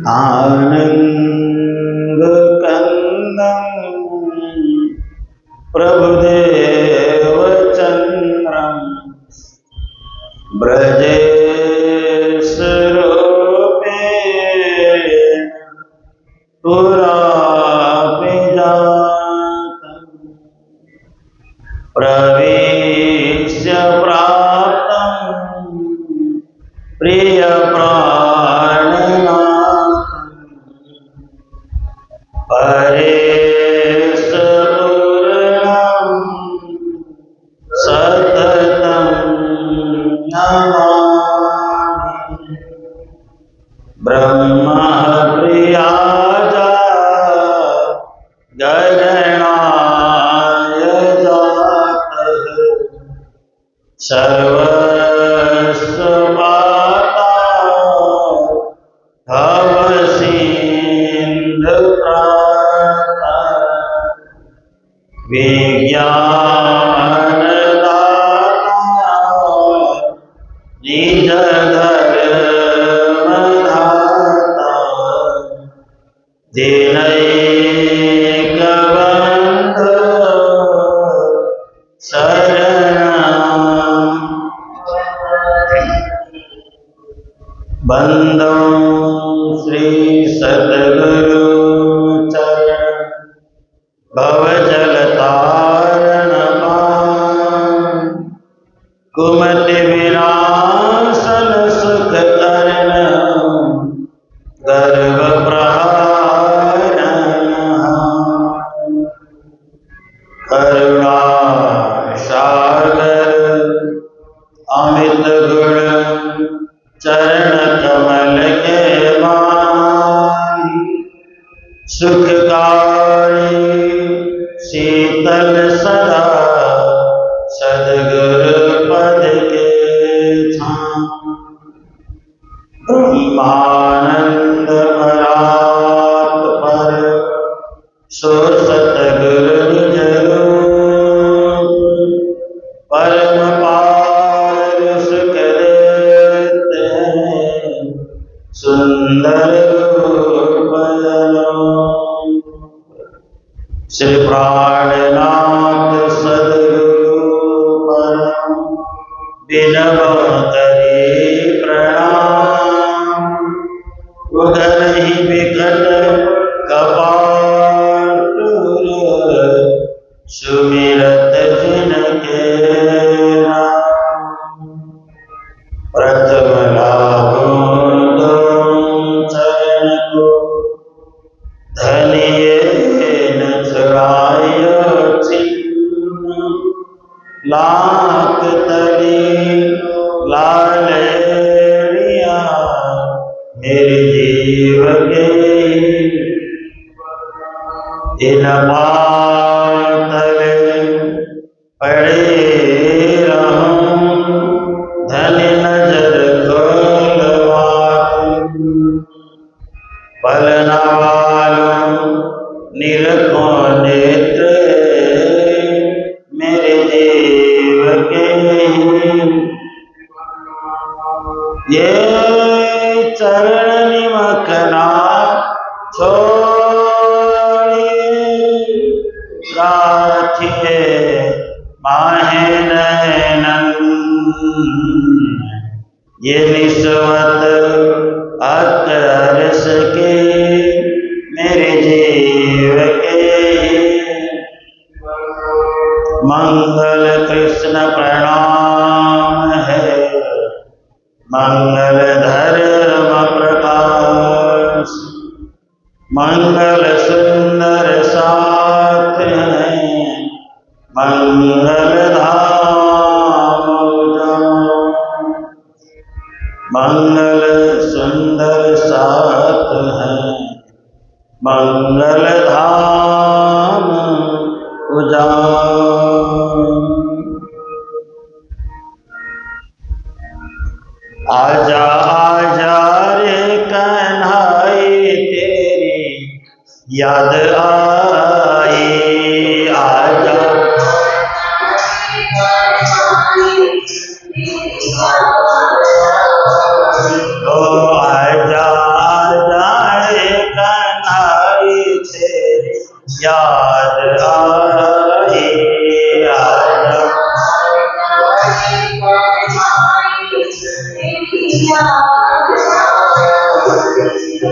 आनंद कंदं प्रभुदेव चंद्रं ब्रजेश रूपेण पुरापि जातं प्रवेश्य प्राप्तं प्रिय परेशपूर्णं सततं नमामि ब्रह्म प्रियाजा गगनाय जातः सर्वस्वपाता भवसिन्धुत्राता विज्ञानदाता निजधर्मधाता दीनैकबन्धो शरणं बंदो श्री सद्गुरु चरण भवजलतारण कुमति विनाशन सुख करण गर्भ प्रहारण करुणा सागर अमित गुण चरण कमल के माही सुखकारी शीतल सदा सद्गुरु पद के छाम ब्रह्मानंद परात पर सो सतगुरु निज रूप परम पार सुख देते हैं सुंदर रूप श्री प्राणनाथ सद्गुरु परम विनव करी प्रणाम उधर ही विकट कपाट सुमिरत जिनके नाम प्रथम लागो तुम चरण को धनिये न छुड़ायो छिन्न लाख तली लालेरिया मेरे जीव के इन पातले पड़े रहूं धन नजर खोलवाऊं पलना वालों निरखो नेत्र मेरे जीव के ये चरण निमखना छोड़िए राखिए माहे नैनन ये निस्वत अकर्ष के मेरे जीव के मंगल कृष्ण प्रणाम है मंगल धर्म प्रकाश मंगल सुंदर साथ है मंगल धाम जाओ मंगल सुंदर साथ है मंगल धाम उजाओ आजा आजा रे कन्हई तेरी याद आई आजा ओ आजा आजा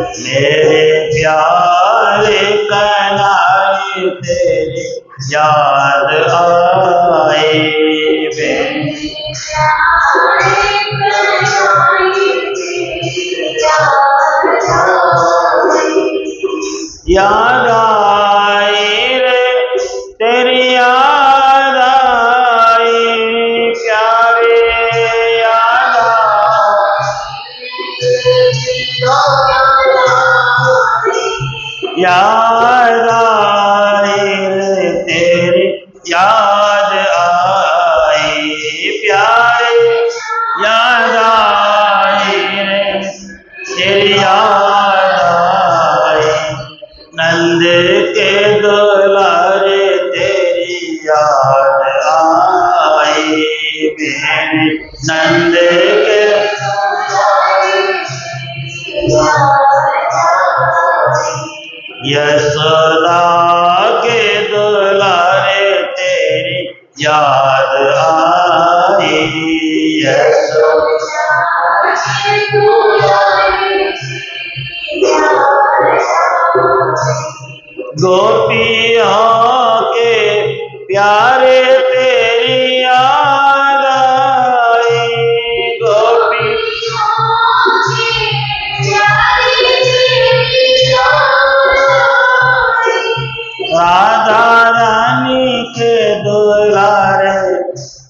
मेरे प्यारे कन्हैया तेरी याद आए। याद आई रे तेरी याद आई प्यारे, याद याद आई रे तेरी याद आई प्यारे, याद आई रे तेरी याद आई। नंद के दुलारे तेरी याद आई मेरे नंद के यशोदा के दुलारे तेरी याद आई। यशोदा गोपियों के प्यारे तेरी याद आई। गोपियों के प्यारे तेरी याद आई। राधा रानी के दुलारे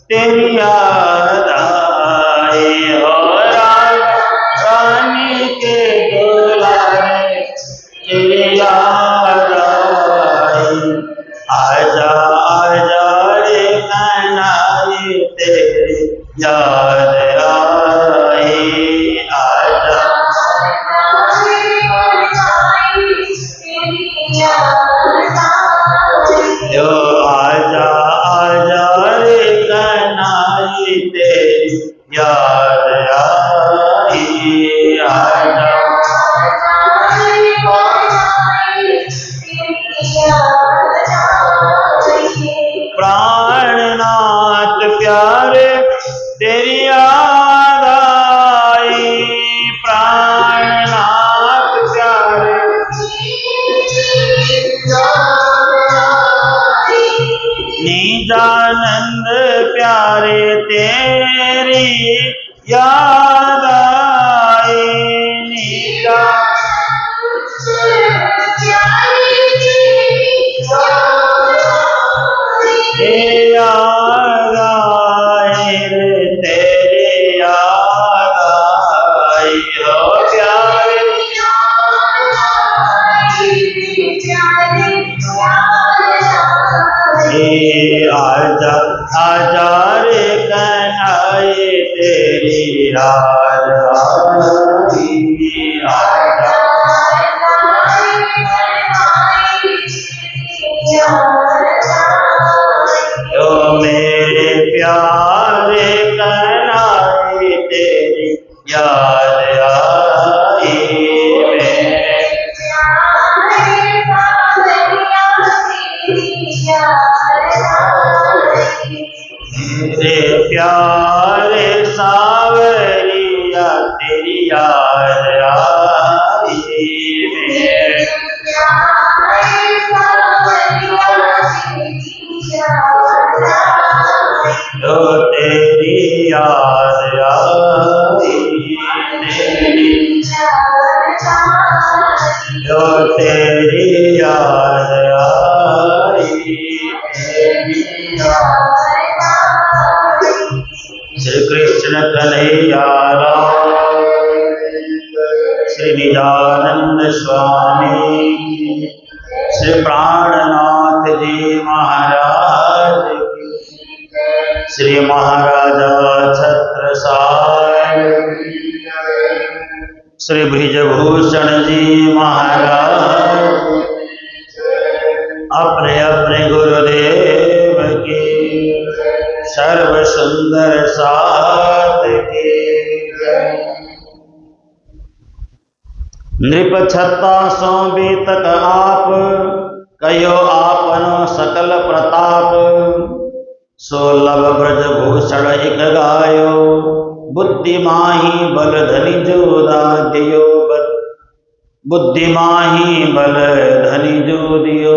तेरी याद आई हो। राधा रानी के दुलारे तेरी याद आई। आजा आजा रे कन्हैया तेरी याद आई। आजा यो आजा आजा रे कन्हैया तेरी याद आई। आजा प्राणनाथ प्यारे तेरी याद आई। प्राणनाथ प्यारे निजानंद प्यारे तेरी याद आई। निजा याद आई रे तेरी याद आई हो प्यारे। आजा आजा रे कन्हैया तेरी याद आई। आजा ओ मेरे प्यारे कन्हैया तेरी याद आई। मेरे प्यारे सावरिया तेरी याद आई। जो तेरी याद आई। जो तेरी याद आई। श्री कृष्ण कन्हैया लाल, श्री निजानंद स्वामी, श्री प्राणनाथ जी महाराज की, श्री महाराजा छत्रसाल, श्री बृजभूषण जी महाराज, अपने अपने गुरुदेव की सर्व सुंदर साथ की। नृप छत्ता सो बीतक आप, कयो आपनो सकल प्रताप। सोलभ ब्रज भूषण एक गायो, बुद्धि माही बल धनि जोदा दियो। बुद्धिमाही बल धनी जो दियो।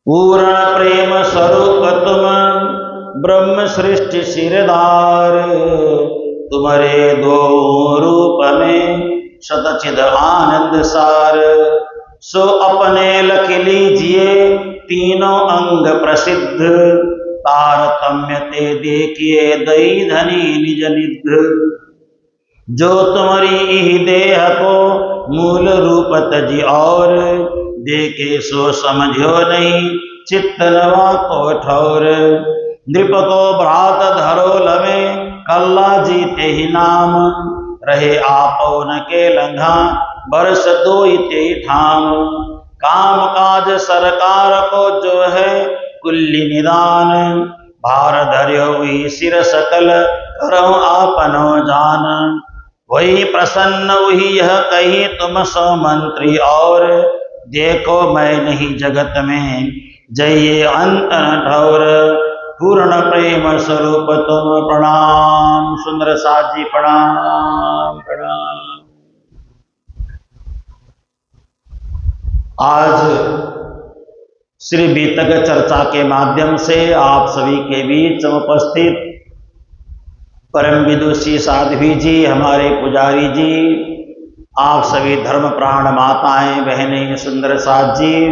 पूर्ण प्रेम स्वरूप तुम ब्रह्म सृष्टि सिरदार। तुम्हारे दो रूप में सतचिद आनंद सार। सो अपने लख लीजिए तीनों अंग प्रसिद्ध। तारतम्य ते देखिए दई धनी निज निध। जो तुम्हारी इह देह को मूल रूप तजी और। देखे सो समझो नहीं चित्त नवा को ठौर। नृप को भ्रात धरो लवे कल्ला जीते ही नाम। रहे आपो न के लंघा बरस दो ते ठाम। काम काज सरकार को जो है कुल्ली निदान। भार धर्यो हुई सिर सकल करो आपनो जान। वही प्रसन्न हुई यह कही तुम सो मंत्री और। देखो मैं नहीं जगत में जय अंत न ठौर। पूर्ण प्रेम स्वरूप तुम प्रणाम। सुंदर साथ जी प्रणाम प्रणाम। आज श्री बीतक चर्चा के माध्यम से आप सभी के बीच उपस्थित परम विदुषी साध्वी जी, हमारे पुजारी जी, आप सभी धर्म प्राण माताएं बहनें, सुंदर साथ जी,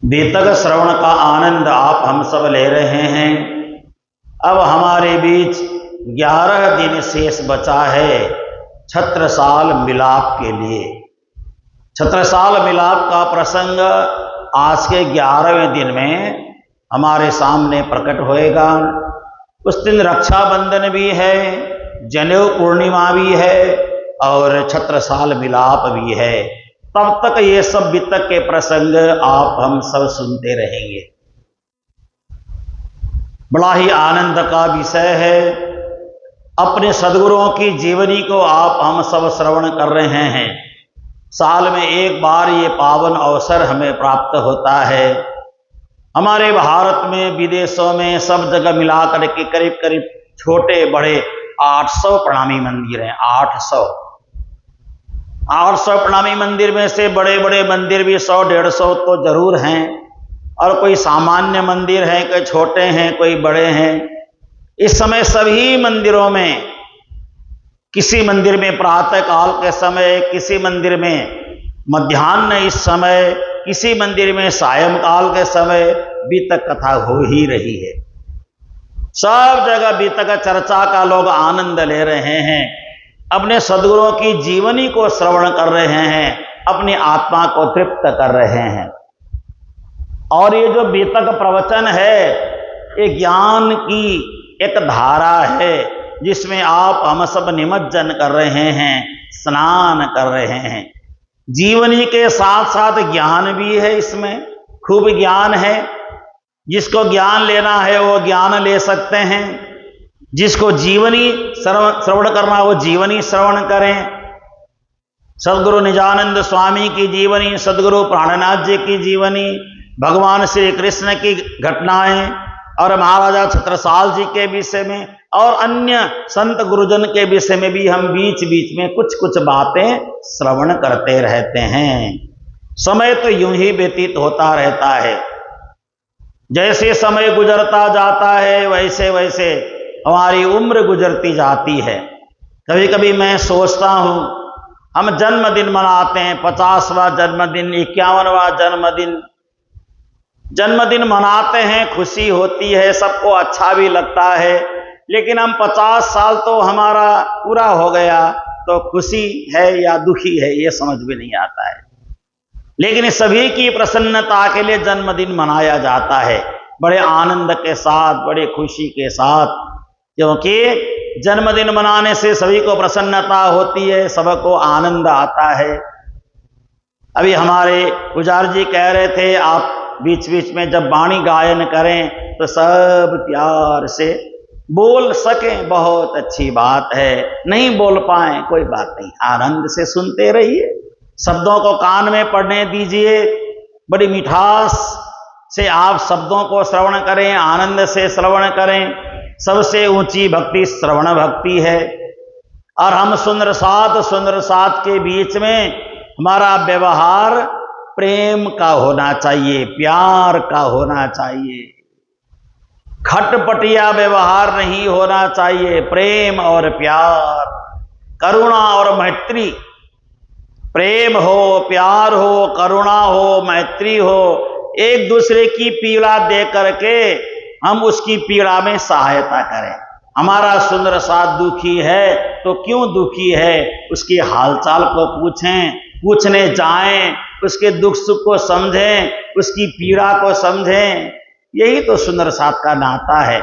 बीतक श्रवण का आनंद आप हम सब ले रहे हैं। अब हमारे बीच 11 दिन शेष बचा है छत्रसाल मिलाप के लिए। छत्रसाल मिलाप का प्रसंग आज के 11वें दिन में हमारे सामने प्रकट होएगा। उस दिन रक्षाबंधन भी है, जनेऊ पूर्णिमा भी है और छत्रसाल मिलाप भी है। तब तक ये सब बीतक के प्रसंग आप हम सब सुनते रहेंगे। बड़ा ही आनंद का विषय है। अपने सद्गुरुओं की जीवनी को आप हम सब श्रवण कर रहे हैं। साल में एक बार ये पावन अवसर हमें प्राप्त होता है। हमारे भारत में, विदेशों में, सब जगह मिलाकर के करीब करीब छोटे बड़े 800 प्रणामी मंदिर हैं। 800 प्रणामी मंदिर में से बड़े बड़े मंदिर भी 100-150 तो जरूर हैं और कोई सामान्य मंदिर हैं, कोई छोटे हैं, कोई बड़े हैं। इस समय सभी मंदिरों में, किसी मंदिर में प्रातः काल के समय, किसी मंदिर में मध्याह्न इस समय, किसी मंदिर में सायंकाल के समय बीतक कथा हो ही रही है। सब जगह बीतक चर्चा का लोग आनंद ले रहे हैं, अपने सद्गुरुओं की जीवनी को श्रवण कर रहे हैं, अपनी आत्मा को तृप्त कर रहे हैं। और ये जो बीतक प्रवचन है, ये ज्ञान की एक धारा है जिसमें आप हम सब निमज्जन कर रहे हैं, स्नान कर रहे हैं। जीवनी के साथ साथ ज्ञान भी है, इसमें खूब ज्ञान है। जिसको ज्ञान लेना है वो ज्ञान ले सकते हैं। जिसको जीवनी श्रवण करना वो जीवनी श्रवण करें। सदगुरु निजानंद स्वामी की जीवनी, सदगुरु प्राणनाथ जी की जीवनी, भगवान श्री कृष्ण की घटनाएं और महाराजा छत्रसाल जी के विषय में और अन्य संत गुरुजन के विषय में भी हम बीच बीच में कुछ कुछ बातें श्रवण करते रहते हैं। समय तो यूं ही व्यतीत होता रहता है। जैसे समय गुजरता जाता है वैसे वैसे हमारी उम्र गुजरती जाती है। कभी कभी मैं सोचता हूं, हम जन्मदिन मनाते हैं, 50वां जन्मदिन, 51वां जन्मदिन मनाते हैं, खुशी होती है, सबको अच्छा भी लगता है। लेकिन हम 50 साल तो हमारा पूरा हो गया, तो खुशी है या दुखी है ये समझ में नहीं आता है। लेकिन सभी की प्रसन्नता के लिए जन्मदिन मनाया जाता है, बड़े आनंद के साथ, बड़े खुशी के साथ, क्योंकि जन्मदिन मनाने से सभी को प्रसन्नता होती है, सबको आनंद आता है। अभी हमारे पुजारी जी कह रहे थे, आप बीच बीच में जब वाणी गायन करें तो सब प्यार से बोल सकें, बहुत अच्छी बात है। नहीं बोल पाए कोई बात नहीं, आनंद से सुनते रहिए, शब्दों को कान में पड़ने दीजिए, बड़ी मिठास से आप शब्दों को श्रवण करें, आनंद से श्रवण करें। सबसे ऊंची भक्ति श्रवण भक्ति है। और हम सुंदर साथ के बीच में हमारा व्यवहार प्रेम का होना चाहिए, प्यार का होना चाहिए, खटपटिया व्यवहार नहीं होना चाहिए। प्रेम और प्यार, करुणा और मैत्री, प्रेम हो, प्यार हो, करुणा हो, मैत्री हो, एक दूसरे की पीड़ा दे करके हम उसकी पीड़ा में सहायता करें। हमारा सुंदर साथ दुखी है तो क्यों दुखी है, उसके हालचाल को पूछने जाएं, उसके दुख सुख को समझें, उसकी पीड़ा को समझें। यही तो सुंदर साथ का नाता है।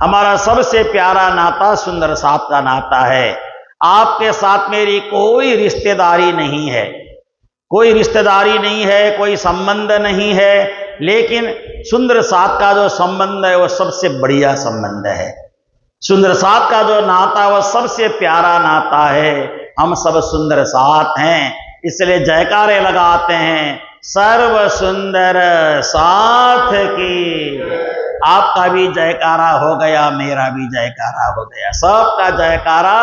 हमारा सबसे प्यारा नाता सुंदर साथ का नाता है। आपके साथ मेरी कोई रिश्तेदारी नहीं है, कोई रिश्तेदारी नहीं है, कोई संबंध नहीं है, लेकिन सुंदर साथ का जो संबंध है वो सबसे बढ़िया संबंध है। सुंदर साथ का जो नाता वो सबसे प्यारा नाता है। हम सब सुंदर साथ हैं, इसलिए जयकारे लगाते हैं सर्व सुंदर साथ की। आपका भी जयकारा हो गया, मेरा भी जयकारा हो गया, सबका जयकारा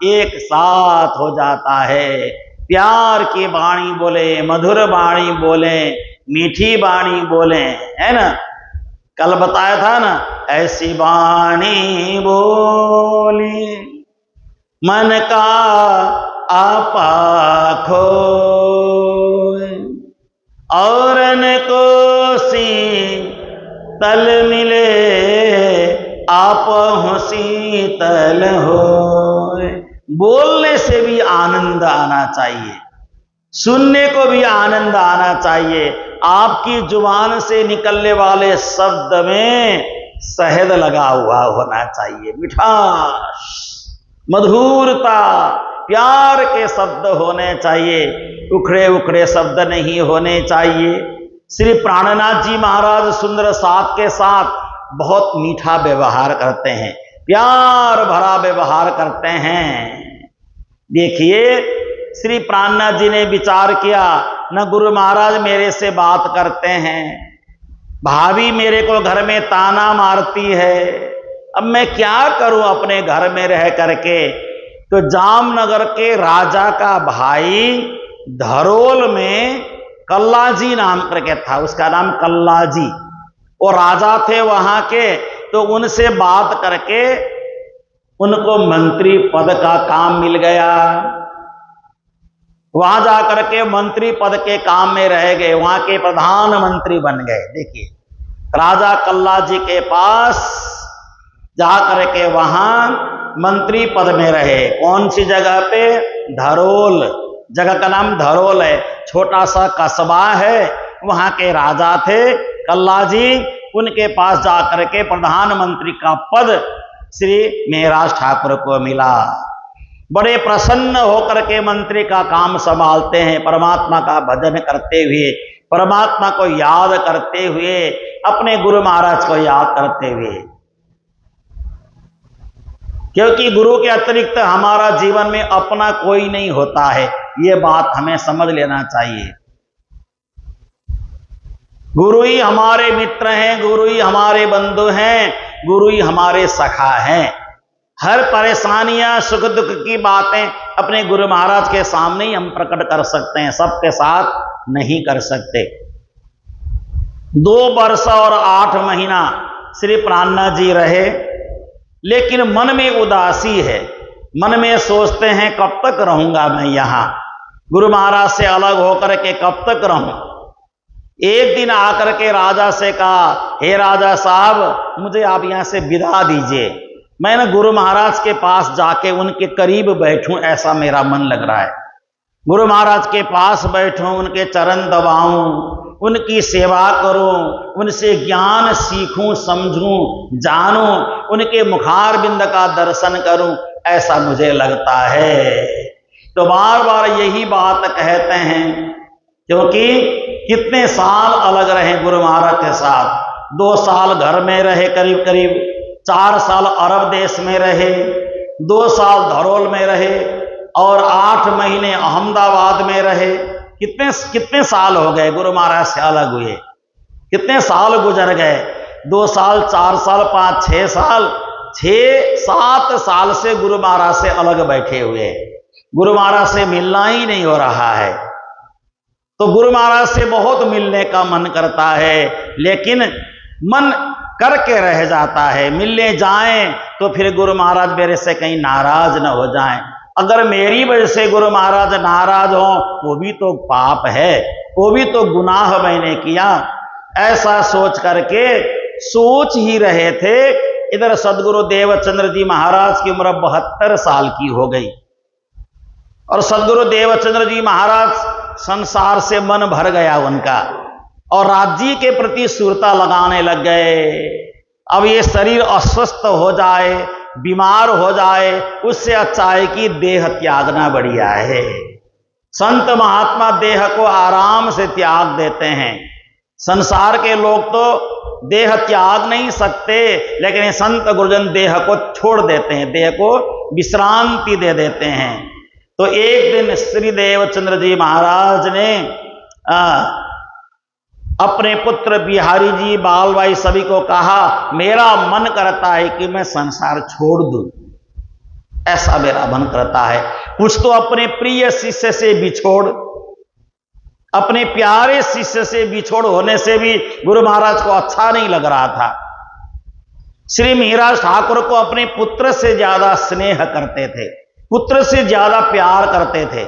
एक साथ हो जाता है। प्यार की वाणी बोले, मधुर वाणी बोले, मीठी वाणी बोले, है ना। कल बताया था ना, ऐसी वाणी बोली मन का आपा खोए, औरन को शीतल मिले आप हो शीतल होए। बोलने से भी आनंद आना चाहिए, सुनने को भी आनंद आना चाहिए। आपकी जुबान से निकलने वाले शब्द में शहद लगा हुआ होना चाहिए, मिठास, मधुरता, प्यार के शब्द होने चाहिए, उखड़े उखड़े शब्द नहीं होने चाहिए। श्री प्राणनाथ जी महाराज सुंदर साथ के साथ बहुत मीठा व्यवहार करते हैं, प्यार भरा व्यवहार करते हैं। देखिए, श्री प्राणनाथ जी ने विचार किया, न गुरु महाराज मेरे से बात करते हैं, भाभी मेरे को घर में ताना मारती है, अब मैं क्या करूं अपने घर में रह करके। तो जामनगर के राजा का भाई धरोल में कल्लाजी नाम करके था, उसका नाम कल्लाजी, वो राजा थे वहां के। तो उनसे बात करके उनको मंत्री पद का काम मिल गया। वहां जाकर के मंत्री पद के काम में रह गए, वहां के प्रधानमंत्री बन गए। देखिए, राजा कल्लाजी के पास जाकर के वहां मंत्री पद में रहे। कौन सी जगह पे? धरोल, जगह का नाम धरोल है, छोटा सा कस्बा है। वहां के राजा थे कल्लाजी, उनके पास जाकर के प्रधानमंत्री का पद श्री मेहराज ठाकुर को मिला। बड़े प्रसन्न होकर के मंत्री का काम संभालते हैं, परमात्मा का भजन करते हुए, परमात्मा को याद करते हुए, अपने गुरु महाराज को याद करते हुए। क्योंकि गुरु के अतिरिक्त हमारा जीवन में अपना कोई नहीं होता है, ये बात हमें समझ लेना चाहिए। गुरु ही हमारे मित्र हैं, गुरु ही हमारे बंधु हैं, गुरु ही हमारे सखा हैं। हर परेशानियां, सुख दुख की बातें अपने गुरु महाराज के सामने ही हम प्रकट कर सकते हैं, सबके साथ नहीं कर सकते। 2 वर्ष और 8 महीना श्री प्राणनाथ जी रहे, लेकिन मन में उदासी है। मन में सोचते हैं कब तक रहूंगा मैं यहां, गुरु महाराज से अलग होकर के कब तक रहूं। एक दिन आकर के राजा से कहा, हे राजा साहब, मुझे आप यहां से विदा दीजिए, मैं ना गुरु महाराज के पास जाके उनके करीब बैठूं, ऐसा मेरा मन लग रहा है। गुरु महाराज के पास बैठूं, उनके चरण दबाऊं, उनकी सेवा करूं, उनसे ज्ञान सीखूं, समझूं, जानूं, उनके मुखारबिंद का दर्शन करूं, ऐसा मुझे लगता है। तो बार बार यही बात कहते हैं, क्योंकि कितने साल अलग रहे गुरु महाराज के साथ। 2 साल घर में रहे, करीब करीब 4 साल अरब देश में रहे, 2 साल धरोल में रहे और 8 महीने अहमदाबाद में रहे। कितने साल हो गए गुरु महाराज से अलग हुए, कितने साल गुजर गए। 2 साल, 4 साल, 5, 6 साल, 6-7 साल से गुरु महाराज से अलग बैठे हुए, गुरु महाराज से मिलना ही नहीं हो रहा है। तो गुरु महाराज से बहुत मिलने का मन करता है, लेकिन मन करके रह जाता है। मिलने जाएं तो फिर गुरु महाराज मेरे से कहीं नाराज न हो जाएं। अगर मेरी वजह से गुरु महाराज नाराज हो, वो भी तो पाप है, वो भी तो गुनाह मैंने किया। ऐसा सोच करके सोच ही रहे थे, इधर सदगुरु देवचंद्र जी महाराज की उम्र 72 साल की हो गई और सदगुरु देवचंद्र जी महाराज संसार से मन भर गया उनका और राज्य के प्रति सुरता लगाने लग गए। अब ये शरीर अस्वस्थ हो जाए, बीमार हो जाए, उससे अच्छा है कि देह त्यागना बढ़िया है। संत महात्मा देह को आराम से त्याग देते हैं। संसार के लोग तो देह त्याग नहीं सकते, लेकिन ये संत गुरुजन देह को छोड़ देते हैं, देह को विश्रांति दे देते हैं। तो एक दिन श्री देवचंद्र जी महाराज ने अपने पुत्र बिहारी जी, बालभाई सभी को कहा, मेरा मन करता है कि मैं संसार छोड़ दूं, ऐसा मेरा मन करता है। कुछ तो अपने प्रिय शिष्य से बिछोड़, अपने प्यारे शिष्य से बिछोड़ होने से भी गुरु महाराज को अच्छा नहीं लग रहा था। श्री मिहिराज ठाकुर को अपने पुत्र से ज्यादा स्नेह करते थे, पुत्र से ज्यादा प्यार करते थे।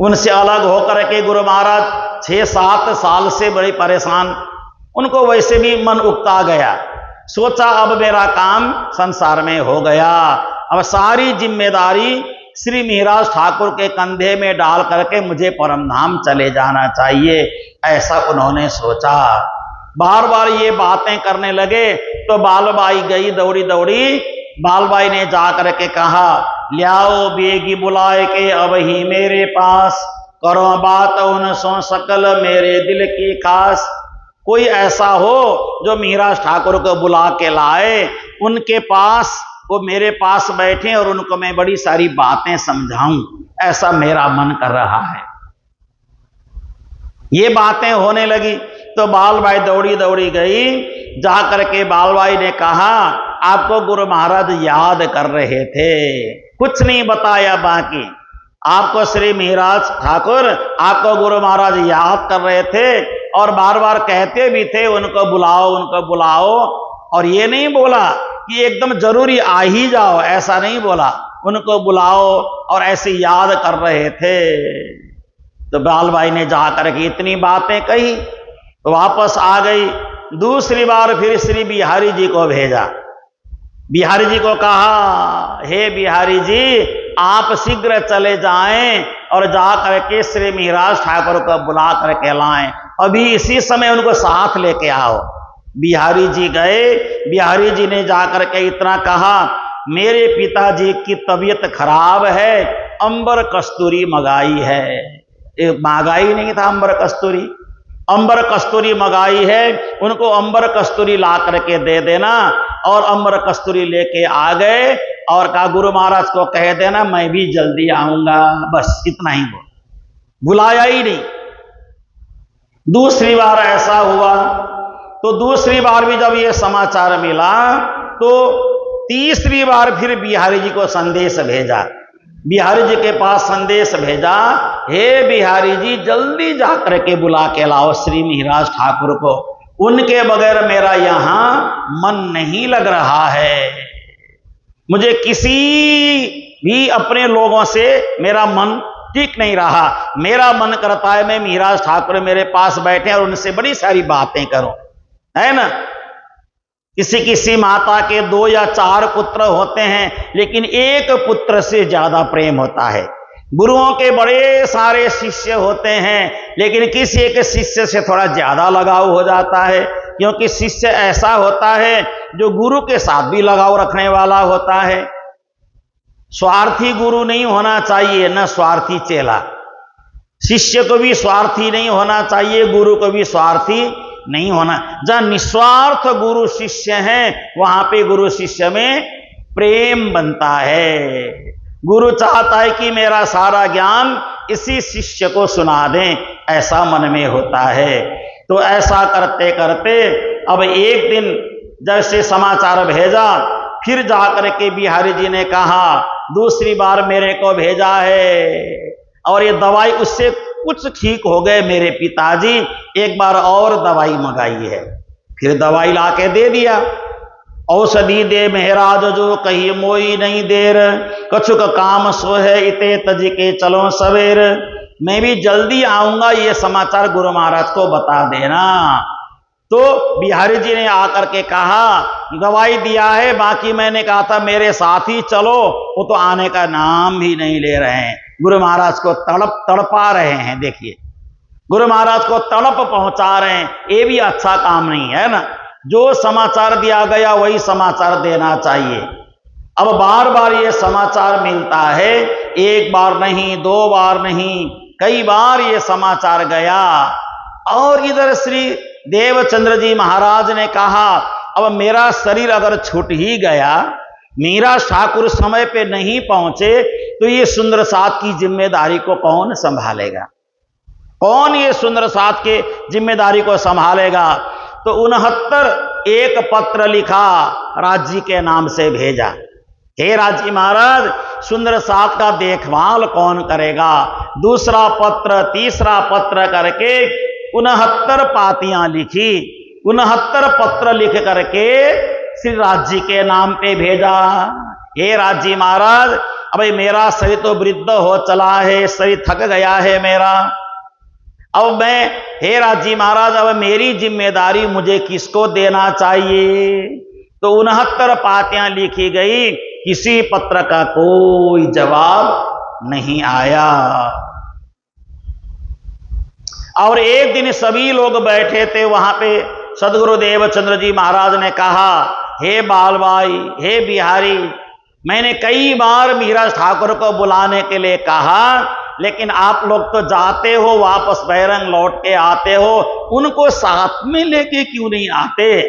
उनसे अलग होकर के गुरु महाराज 6-7 साल से बड़े परेशान, उनको वैसे भी मन उकता गया। सोचा अब मेरा काम संसार में हो गया, अब सारी जिम्मेदारी श्री मिहिराज ठाकुर के कंधे में डाल करके मुझे परमधाम चले जाना चाहिए, ऐसा उन्होंने सोचा। बार बार ये बातें करने लगे तो बालबाई गई दौड़ी दौड़ी। बालबाई ने जाकर के कहा, लियाओ बेगी बुलाए के अब ही मेरे पास, करो बात उन सो सकल मेरे दिल की खास। कोई ऐसा हो जो मिहिराज ठाकुर को बुला के लाए, उनके पास, वो मेरे पास बैठे और उनको मैं बड़ी सारी बातें समझाऊं, ऐसा मेरा मन कर रहा है। ये बातें होने लगी तो बालबाई दौड़ी दौड़ी गई। जाकर के बालबाई ने कहा, आपको गुरु महाराज याद कर रहे थे, कुछ नहीं बताया बाकी। आपको श्री मिहिराज ठाकुर, आपको गुरु महाराज याद कर रहे थे और बार बार कहते भी थे उनको बुलाओ, उनको बुलाओ। और ये नहीं बोला कि एकदम जरूरी आ ही जाओ, ऐसा नहीं बोला, उनको बुलाओ और ऐसे याद कर रहे थे। तो बालबाई ने जाकर के इतनी बातें कही तो वापस आ गई। दूसरी बार फिर श्री बिहारी जी को भेजा। बिहारी जी को कहा, हे बिहारी जी, आप शीघ्र चले जाएं और जा करके श्री मिहिराज ठाकुर को बुला करके लाएं, अभी इसी समय उनको साथ लेके आओ। बिहारी जी गए। बिहारी जी ने जाकर के इतना कहा, मेरे पिताजी की तबीयत खराब है, अंबर कस्तूरी मंगाई है। मंगाई नहीं था अंबर कस्तूरी, अंबर कस्तूरी मंगाई है, उनको अंबर कस्तूरी ला करके दे देना। और अंबर कस्तूरी लेके आ गए और कहा, गुरु महाराज को कह देना मैं भी जल्दी आऊंगा, बस इतना ही बोल, बुलाया ही नहीं। दूसरी बार ऐसा हुआ तो दूसरी बार भी जब ये समाचार मिला तो तीसरी बार फिर बिहारी जी को संदेश भेजा। बिहारी जी के पास संदेश भेजा, हे बिहारी जी, जल्दी जाकर के बुला के लाओ श्री मिहिराज ठाकुर को, उनके बगैर मेरा यहां मन नहीं लग रहा है। मुझे किसी भी अपने लोगों से मेरा मन ठीक नहीं रहा। मेरा मन करता है मैं मिहिराज ठाकुर मेरे पास बैठे और उनसे बड़ी सारी बातें करूं, है ना। किसी किसी माता के 2 या 4 पुत्र होते हैं, लेकिन एक पुत्र से ज्यादा प्रेम होता है। गुरुओं के बड़े सारे शिष्य होते हैं, लेकिन किसी एक शिष्य से थोड़ा ज्यादा लगाव हो जाता है, क्योंकि शिष्य ऐसा होता है जो गुरु के साथ भी लगाव रखने वाला होता है। स्वार्थी गुरु नहीं होना चाहिए, न स्वार्थी चेला। शिष्य को भी स्वार्थी नहीं होना चाहिए, गुरु को भी स्वार्थी नहीं होना। जहां निस्वार्थ गुरु शिष्य हैं, वहां पे गुरु शिष्य में प्रेम बनता है। गुरु चाहता है कि मेरा सारा ज्ञान इसी शिष्य को सुना दें, ऐसा मन में होता है। तो ऐसा करते करते अब एक दिन जैसे समाचार भेजा फिर जाकर के बिहारी जी ने कहा दूसरी बार मेरे को भेजा है और ये दवाई उससे कुछ ठीक हो गए मेरे पिताजी, एक बार और दवाई मंगाई है। फिर दवाई लाके दे दिया। औषधि दे महाराज जो कही मोई नहीं देर, कछुक काम सो है इते तज के चलो सवेर। मैं भी जल्दी आऊंगा, ये समाचार गुरु महाराज को बता देना। तो बिहारी जी ने आकर के कहा दवाई दिया है, बाकी मैंने कहा था मेरे साथ ही चलो, वो तो आने का नाम भी नहीं ले रहे हैं। गुरु महाराज को तड़पा रहे हैं। देखिए गुरु महाराज को तड़प पहुंचा रहे हैं, ये भी अच्छा काम नहीं है ना। जो समाचार दिया गया वही समाचार देना चाहिए। अब बार बार ये समाचार मिलता है, एक बार नहीं, दो बार नहीं, कई बार ये समाचार गया। और इधर श्री देवचंद्र जी महाराज ने कहा अब मेरा शरीर अगर छूट ही गया, मीरा ठाकुर समय पे नहीं पहुंचे, तो ये सुंदर साथ की जिम्मेदारी को कौन संभालेगा? कौन ये सुंदर साथ के जिम्मेदारी को संभालेगा? तो 69 एक पत्र लिखा, राजी के नाम से भेजा। हे राजी महाराज, सुंदर साथ का देखभाल कौन करेगा? दूसरा पत्र, तीसरा पत्र करके 69 पातियां लिखी, 69 पत्र लिख करके श्री राजी के नाम पे भेजा। हे राजी महाराज, अब मेरा शरीर तो वृद्ध हो चला है, शरीर थक गया है मेरा। अब मैं, हे राजी महाराज, अब मेरी जिम्मेदारी मुझे किसको देना चाहिए? तो 69 पातियां लिखी गई, किसी पत्र का कोई जवाब नहीं आया। और एक दिन सभी लोग बैठे थे वहां पे, सदगुरु देवचंद्र जी महाराज ने कहा हे बालभाई, हे बिहारी, मैंने कई बार मीरा ठाकुर को बुलाने के लिए कहा, लेकिन आप लोग तो जाते हो वापस बैरंग लौट के आते हो, उनको साथ में लेके क्यों नहीं आते?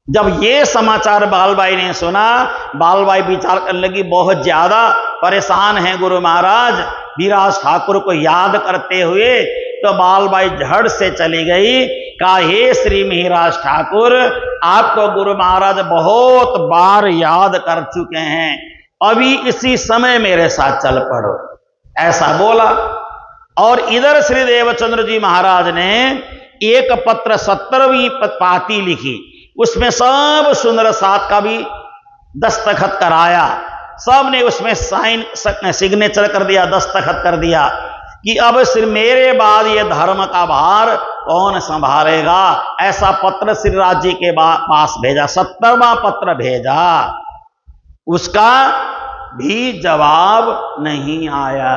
जब ये समाचार बालभाई ने सुना, बालभाई विचार करने लगी बहुत ज्यादा परेशान हैं गुरु महाराज वीराज ठाकुर को याद करते हुए। तो बालबाई झड़ से चली गई, कहा हे श्री मिहिराज ठाकुर, आपको गुरु महाराज बहुत बार याद कर चुके हैं, अभी इसी समय मेरे साथ चल पड़ो, ऐसा बोला। और इधर श्री देवचंद्र जी महाराज ने एक पत्र 70वीं पाती लिखी, उसमें सब सुंदर साथ का भी दस्तखत कराया, सब ने उसमें साइन सिग्नेचर कर दिया, दस्तखत कर दिया कि अब सिर्फ मेरे बाद ये धर्म का भार कौन संभालेगा। ऐसा पत्र श्री राज जी के पास भेजा, 70वां पत्र भेजा, उसका भी जवाब नहीं आया।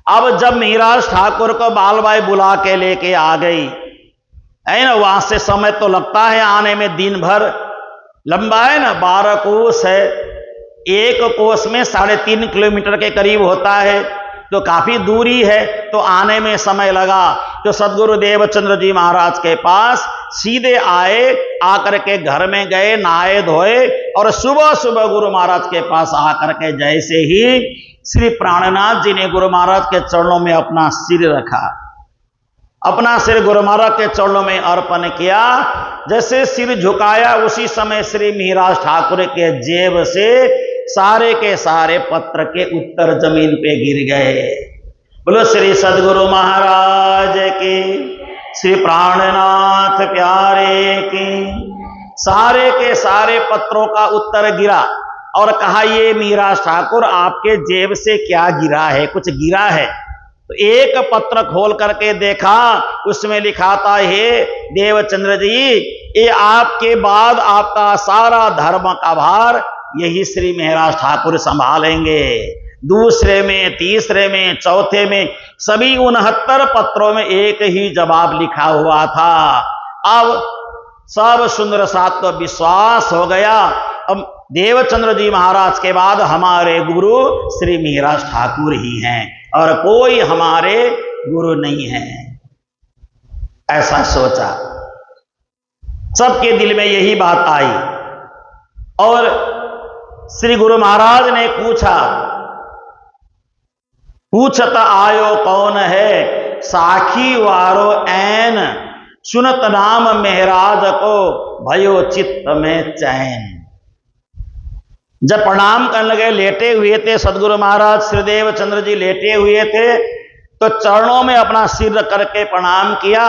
अब जब मिहिराज ठाकुर को बालबाई बुला के लेके आ गई है ना, वहां से समय तो लगता है आने में, दिन भर लंबा है ना, 12 कोस है, एक कोस में 3.5 किलोमीटर के करीब होता है, तो काफी दूरी है, तो आने में समय लगा। तो सदगुरु देवचंद्र जी महाराज के पास सीधे आए, आकर के घर में गए, नहाए धोए, और सुबह सुबह गुरु महाराज के पास आकर के जैसे ही श्री प्राणनाथ जी ने गुरु महाराज के चरणों में अपना सिर रखा, अपना सिर गुरु महाराज के चरणों में अर्पण किया, जैसे सिर झुकाया उसी समय श्री मिहिराज ठाकुर के जेब से सारे के सारे पत्र के उत्तर जमीन पे गिर गए। बोलो श्री सदगुरु महाराज की, श्री प्राणनाथ प्यारे की। सारे के सारे पत्रों का उत्तर गिरा और कहा ये मिहिराज ठाकुर आपके जेब से क्या गिरा है? कुछ गिरा है? तो एक पत्र खोल करके देखा, उसमें लिखा था हे देवचंद्र जी, ये आपके बाद आपका सारा धर्म का भार यही श्री मिहिराज ठाकुर संभालेंगे। दूसरे में, तीसरे में, चौथे में, सभी 69 पत्रों में एक ही जवाब लिखा हुआ था। अब सब सुंदर साथ को विश्वास हो गया, अब देवचंद्र जी महाराज के बाद हमारे गुरु श्री मिहिराज ठाकुर ही हैं और कोई हमारे गुरु नहीं है, ऐसा सोचा। सबके दिल में यही बात आई और श्री गुरु महाराज ने पूछत आयो कौन है, साखी वारो ऐन, सुनत नाम मेहराज को भयो चित्त में चैन। जब प्रणाम करने लगे, लेटे हुए थे सदगुरु महाराज श्रीदेव चंद्र जी, लेटे हुए थे, तो चरणों में अपना सिर करके प्रणाम किया।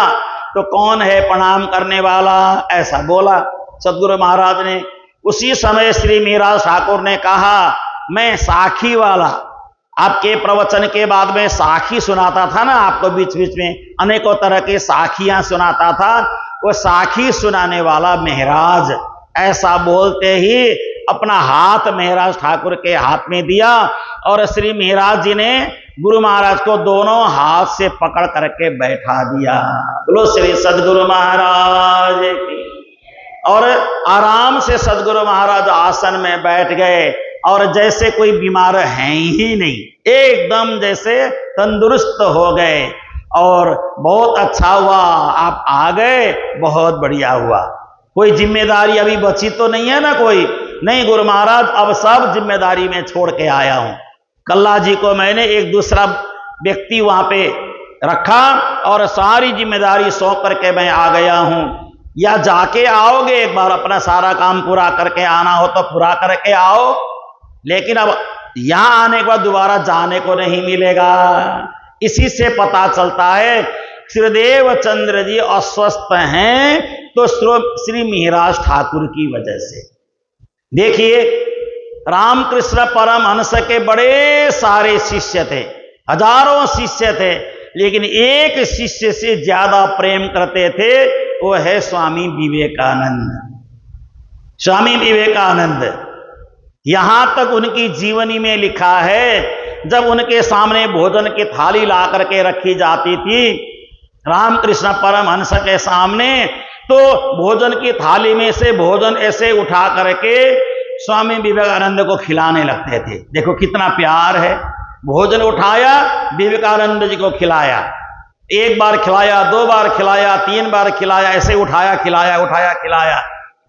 तो कौन है प्रणाम करने वाला, ऐसा बोला सदगुरु महाराज ने। उसी समय श्री मीरा ठाकुर ने कहा, मैं साखी वाला, आपके प्रवचन के बाद में साखी सुनाता था ना आपको, बीच बीच में अनेकों तरह की साखियां सुनाता था, वो साखी सुनाने वाला महाराज। ऐसा बोलते ही अपना हाथ महाराज ठाकुर के हाथ में दिया और श्री महाराज जी ने गुरु महाराज को दोनों हाथ से पकड़ करके बैठा दिया। बोलो श्री सदगुरु महाराज की। और आराम से सदगुरु महाराज आसन में बैठ गए और जैसे कोई बीमार है ही नहीं, एकदम जैसे तंदुरुस्त हो गए। और बहुत अच्छा हुआ आप आ गए, बहुत बढ़िया हुआ। कोई जिम्मेदारी अभी बची तो नहीं है ना कोई? नहीं गुरु महाराज, अब सब जिम्मेदारी में छोड़ के आया हूं। कल्ला जी को मैंने एक दूसरा व्यक्ति वहां पे रखा और सारी जिम्मेदारी सौंप करके मैं आ गया हूं। या जाके आओगे, एक बार अपना सारा काम पूरा करके आना हो तो पूरा करके आओ, लेकिन अब यहां आने के बाद दोबारा जाने को नहीं मिलेगा। इसी से पता चलता है श्रीदेव चंद्र जी अस्वस्थ हैं तो श्री मिहिराज ठाकुर की वजह से। देखिए, रामकृष्ण परमहंस के बड़े सारे शिष्य थे, हजारों शिष्य थे, लेकिन एक शिष्य से ज्यादा प्रेम करते थे, वो है स्वामी विवेकानंद। स्वामी विवेकानंद, यहां तक उनकी जीवनी में लिखा है, जब उनके सामने भोजन की थाली ला करके रखी जाती थी रामकृष्ण परमहंस के सामने, तो भोजन की थाली में से भोजन ऐसे उठा करके स्वामी विवेकानंद को खिलाने लगते थे। देखो कितना प्यार है। भोजन उठाया, विवेकानंद जी को खिलाया, एक बार खिलाया, दो बार खिलाया, तीन बार खिलाया, ऐसे उठाया खिलाया, उठाया खिलाया।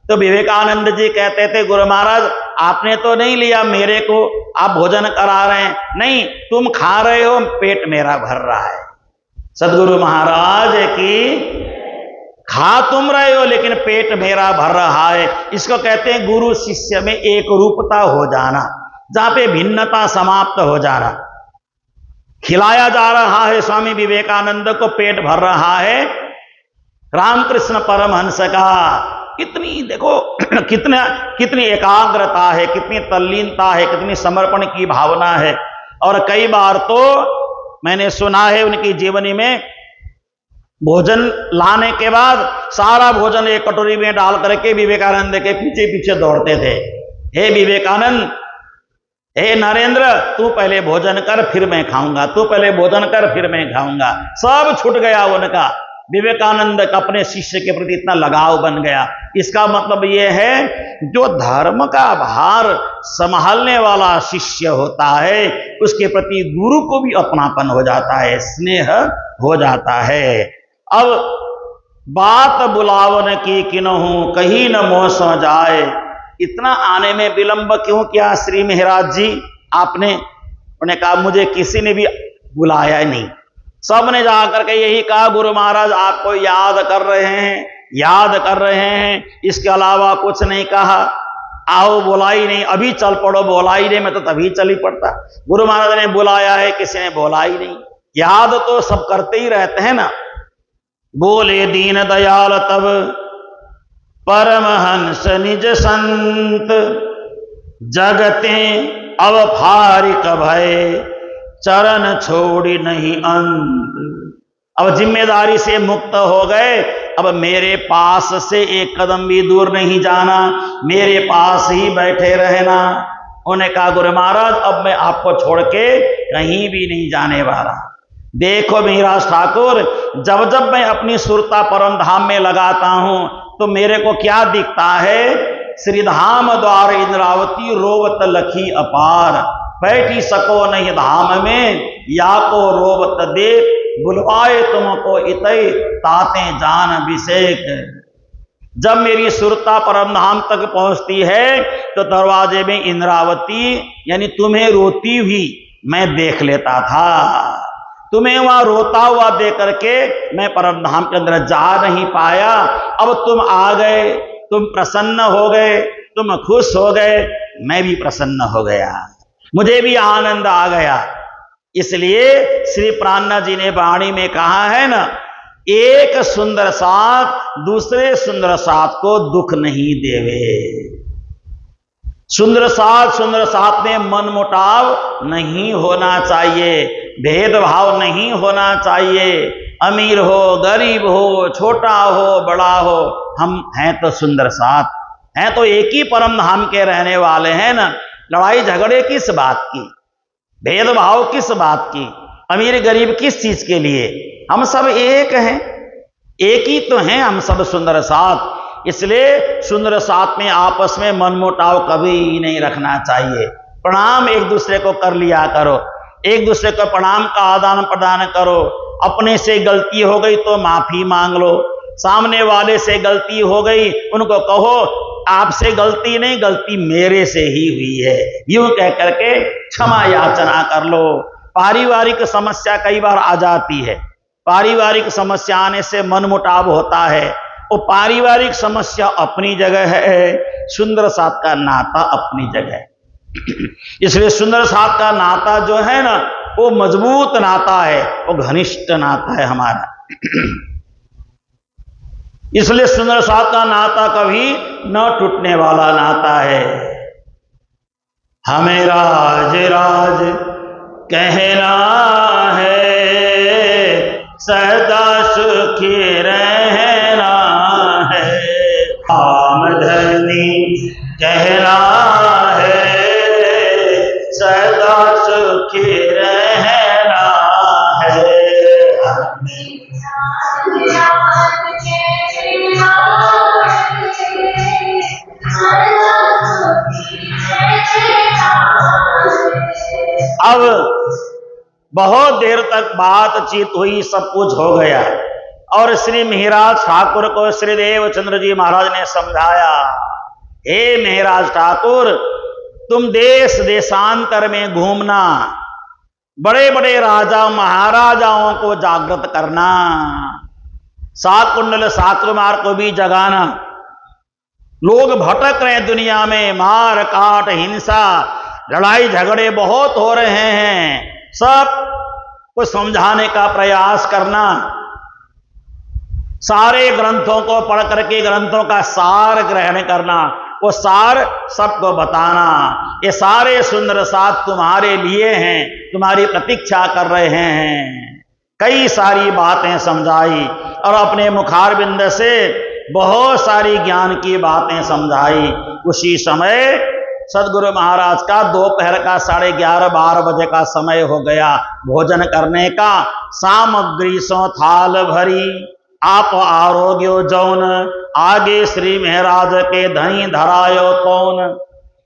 तो विवेकानंद जी कहते थे, गुरु महाराज आपने तो नहीं लिया मेरे को, आप भोजन करा रहे हैं, नहीं तुम खा रहे हो, पेट मेरा भर रहा है। सदगुरु महाराज की, खा तुम रहे हो लेकिन पेट मेरा भर रहा है। इसको कहते हैं गुरु शिष्य में एक रूपता हो जाना, जहां पे भिन्नता समाप्त हो जाना। खिलाया जा रहा है स्वामी विवेकानंद को, पेट भर रहा है। रामकृष्ण परमहंस का कितनी, देखो कितनी एकाग्रता है, कितनी तल्लीनता है, कितनी समर्पण की भावना है। और कई बार तो मैंने सुना है उनकी जीवनी में, भोजन लाने के बाद सारा भोजन एक कटोरी में डाल करके विवेकानंद के पीछे पीछे दौड़ते थे। हे विवेकानंद, हे नरेंद्र, तू पहले भोजन कर फिर मैं खाऊंगा, तू पहले भोजन कर फिर मैं खाऊंगा। सब छूट गया उनका। विवेकानंद का अपने शिष्य के प्रति इतना लगाव बन गया। इसका मतलब यह है, जो धर्म का भार संभालने वाला शिष्य होता है, उसके प्रति गुरु को भी अपनापन हो जाता है, स्नेह हो जाता है। अब बात बुलावन की किन्हू कहीं न मोह सो जाए, इतना आने में विलंब क्यों किया श्री महाराज जी आपने? उन्होंने कहा मुझे किसी ने भी बुलाया नहीं। सबने जाकर के यही कहा, गुरु महाराज आपको याद कर रहे हैं, याद कर रहे हैं, इसके अलावा कुछ नहीं कहा। आओ बोला ही नहीं, अभी चल पड़ो बोला ही नहीं, मैं तो तभी चली पड़ता। गुरु महाराज ने बुलाया है, किसी ने बोला ही नहीं। याद तो सब करते ही रहते हैं ना। बोले दीन दयाल तब परमहंस निज संत, जगते अवफारिक भय चरण छोड़ी नहीं अंत। अब जिम्मेदारी से मुक्त हो गए, अब मेरे पास से एक कदम भी दूर नहीं जाना, मेरे पास ही बैठे रहना। उन्होंने कहा गुरु महाराज अब मैं आपको छोड़ के कहीं भी नहीं जाने वाला। देखो मिहिराज ठाकुर, जब जब मैं अपनी सुरता परम धाम में लगाता हूं तो मेरे को क्या दिखता है? श्रीधाम द्वार इंद्रावती रोवत लखी अपार, बैठी सको नहीं धाम में या को रोवत देख, बुलवाए तुमको इतई ताते जान अभिषेक। जब मेरी सुरता परम धाम तक पहुंचती है तो दरवाजे में इंद्रावती यानी तुम्हें रोती हुई मैं देख लेता था। तुम्हें वहां रोता हुआ देख करके मैं परम धाम के अंदर जा नहीं पाया। अब तुम आ गए, तुम प्रसन्न हो गए, तुम खुश हो गए, मैं भी प्रसन्न हो गया, मुझे भी आनंद आ गया। इसलिए श्री प्राणनाथ जी ने वाणी में कहा है ना, एक सुंदर साथ दूसरे सुंदर साथ को दुख नहीं देवे। सुंदर साथ में मन मुटाव नहीं होना चाहिए, भेदभाव नहीं होना चाहिए। अमीर हो गरीब हो, छोटा हो बड़ा हो, हम हैं तो सुंदर साथ, हैं तो एक ही परम धाम के रहने वाले हैं ना। लड़ाई झगड़े किस बात की, भेदभाव किस बात की, अमीर गरीब किस चीज के लिए? हम सब एक हैं, एक ही तो हैं हम सब सुंदर साथ। इसलिए सुंदर साथ में आपस में मनमुटाव कभी नहीं रखना चाहिए। प्रणाम एक दूसरे को कर लिया करो, एक दूसरे को प्रणाम का आदान प्रदान करो। अपने से गलती हो गई तो माफी मांग लो, सामने वाले से गलती हो गई उनको कहो आपसे गलती नहीं, गलती मेरे से ही हुई है, यूं कह करके क्षमा याचना कर लो। पारिवारिक समस्या कई बार आ जाती है, पारिवारिक समस्या आने से मनमुटाव होता है। वो पारिवारिक समस्या अपनी जगह है, सुंदर साथ का नाता अपनी जगह है। इसलिए सुंदर साथ का नाता जो है ना, वो मजबूत नाता है, वो घनिष्ठ नाता है हमारा। इसलिए सुंदर साथ का नाता कभी न टूटने वाला नाता है। हमें राज राज कहना है, सदा सुखी रहना है। आमदनी कहना है, सदा सुखी रहना है। अब बहुत देर तक बातचीत हुई, सब कुछ हो गया और श्री महाराज ठाकुर को श्री देवचंद्र जी महाराज ने समझाया, हे महाराज ठाकुर, तुम देश देशांतर में घूमना, बड़े बड़े राजा महाराजाओं को जागृत करना, साकुंडल साकुमार को भी जगाना। लोग भटक रहे हैं दुनिया में, मार काट हिंसा लड़ाई झगड़े बहुत हो रहे हैं, सब को समझाने का प्रयास करना। सारे ग्रंथों को पढ़ करके ग्रंथों का सार ग्रहण करना, वो सार सबको बताना। ये सारे सुंदर साथ तुम्हारे लिए हैं, तुम्हारी प्रतीक्षा कर रहे हैं। कई सारी बातें समझाई और अपने मुखारबिंद से बहुत सारी ज्ञान की बातें समझाई। उसी समय सदगुरु महाराज का दोपहर का 11:30-12 बजे का समय हो गया भोजन करने का। सामग्री सो थाल भरी, आप आरोग्यो जौन, आगे श्री महाराज के धनी धरायो कौन।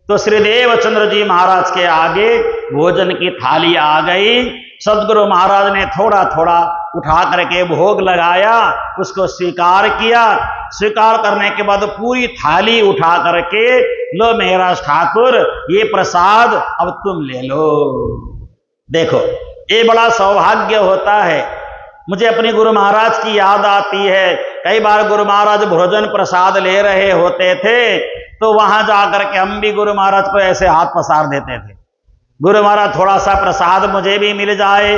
तो श्री देवचंद्र जी महाराज के आगे भोजन की थाली आ गई। सदगुरु महाराज ने थोड़ा थोड़ा उठा करके भोग लगाया, उसको स्वीकार किया। स्वीकार करने के बाद पूरी थाली उठा करके, लो महाराज ठाकुर ये प्रसाद अब तुम ले लो। देखो ये बड़ा सौभाग्य होता है। मुझे अपने गुरु महाराज की याद आती है, कई बार गुरु महाराज भोजन प्रसाद ले रहे होते थे तो वहां जाकर के हम भी गुरु महाराज को ऐसे हाथ पसार देते थे, गुरु महाराज थोड़ा सा प्रसाद मुझे भी मिल जाए।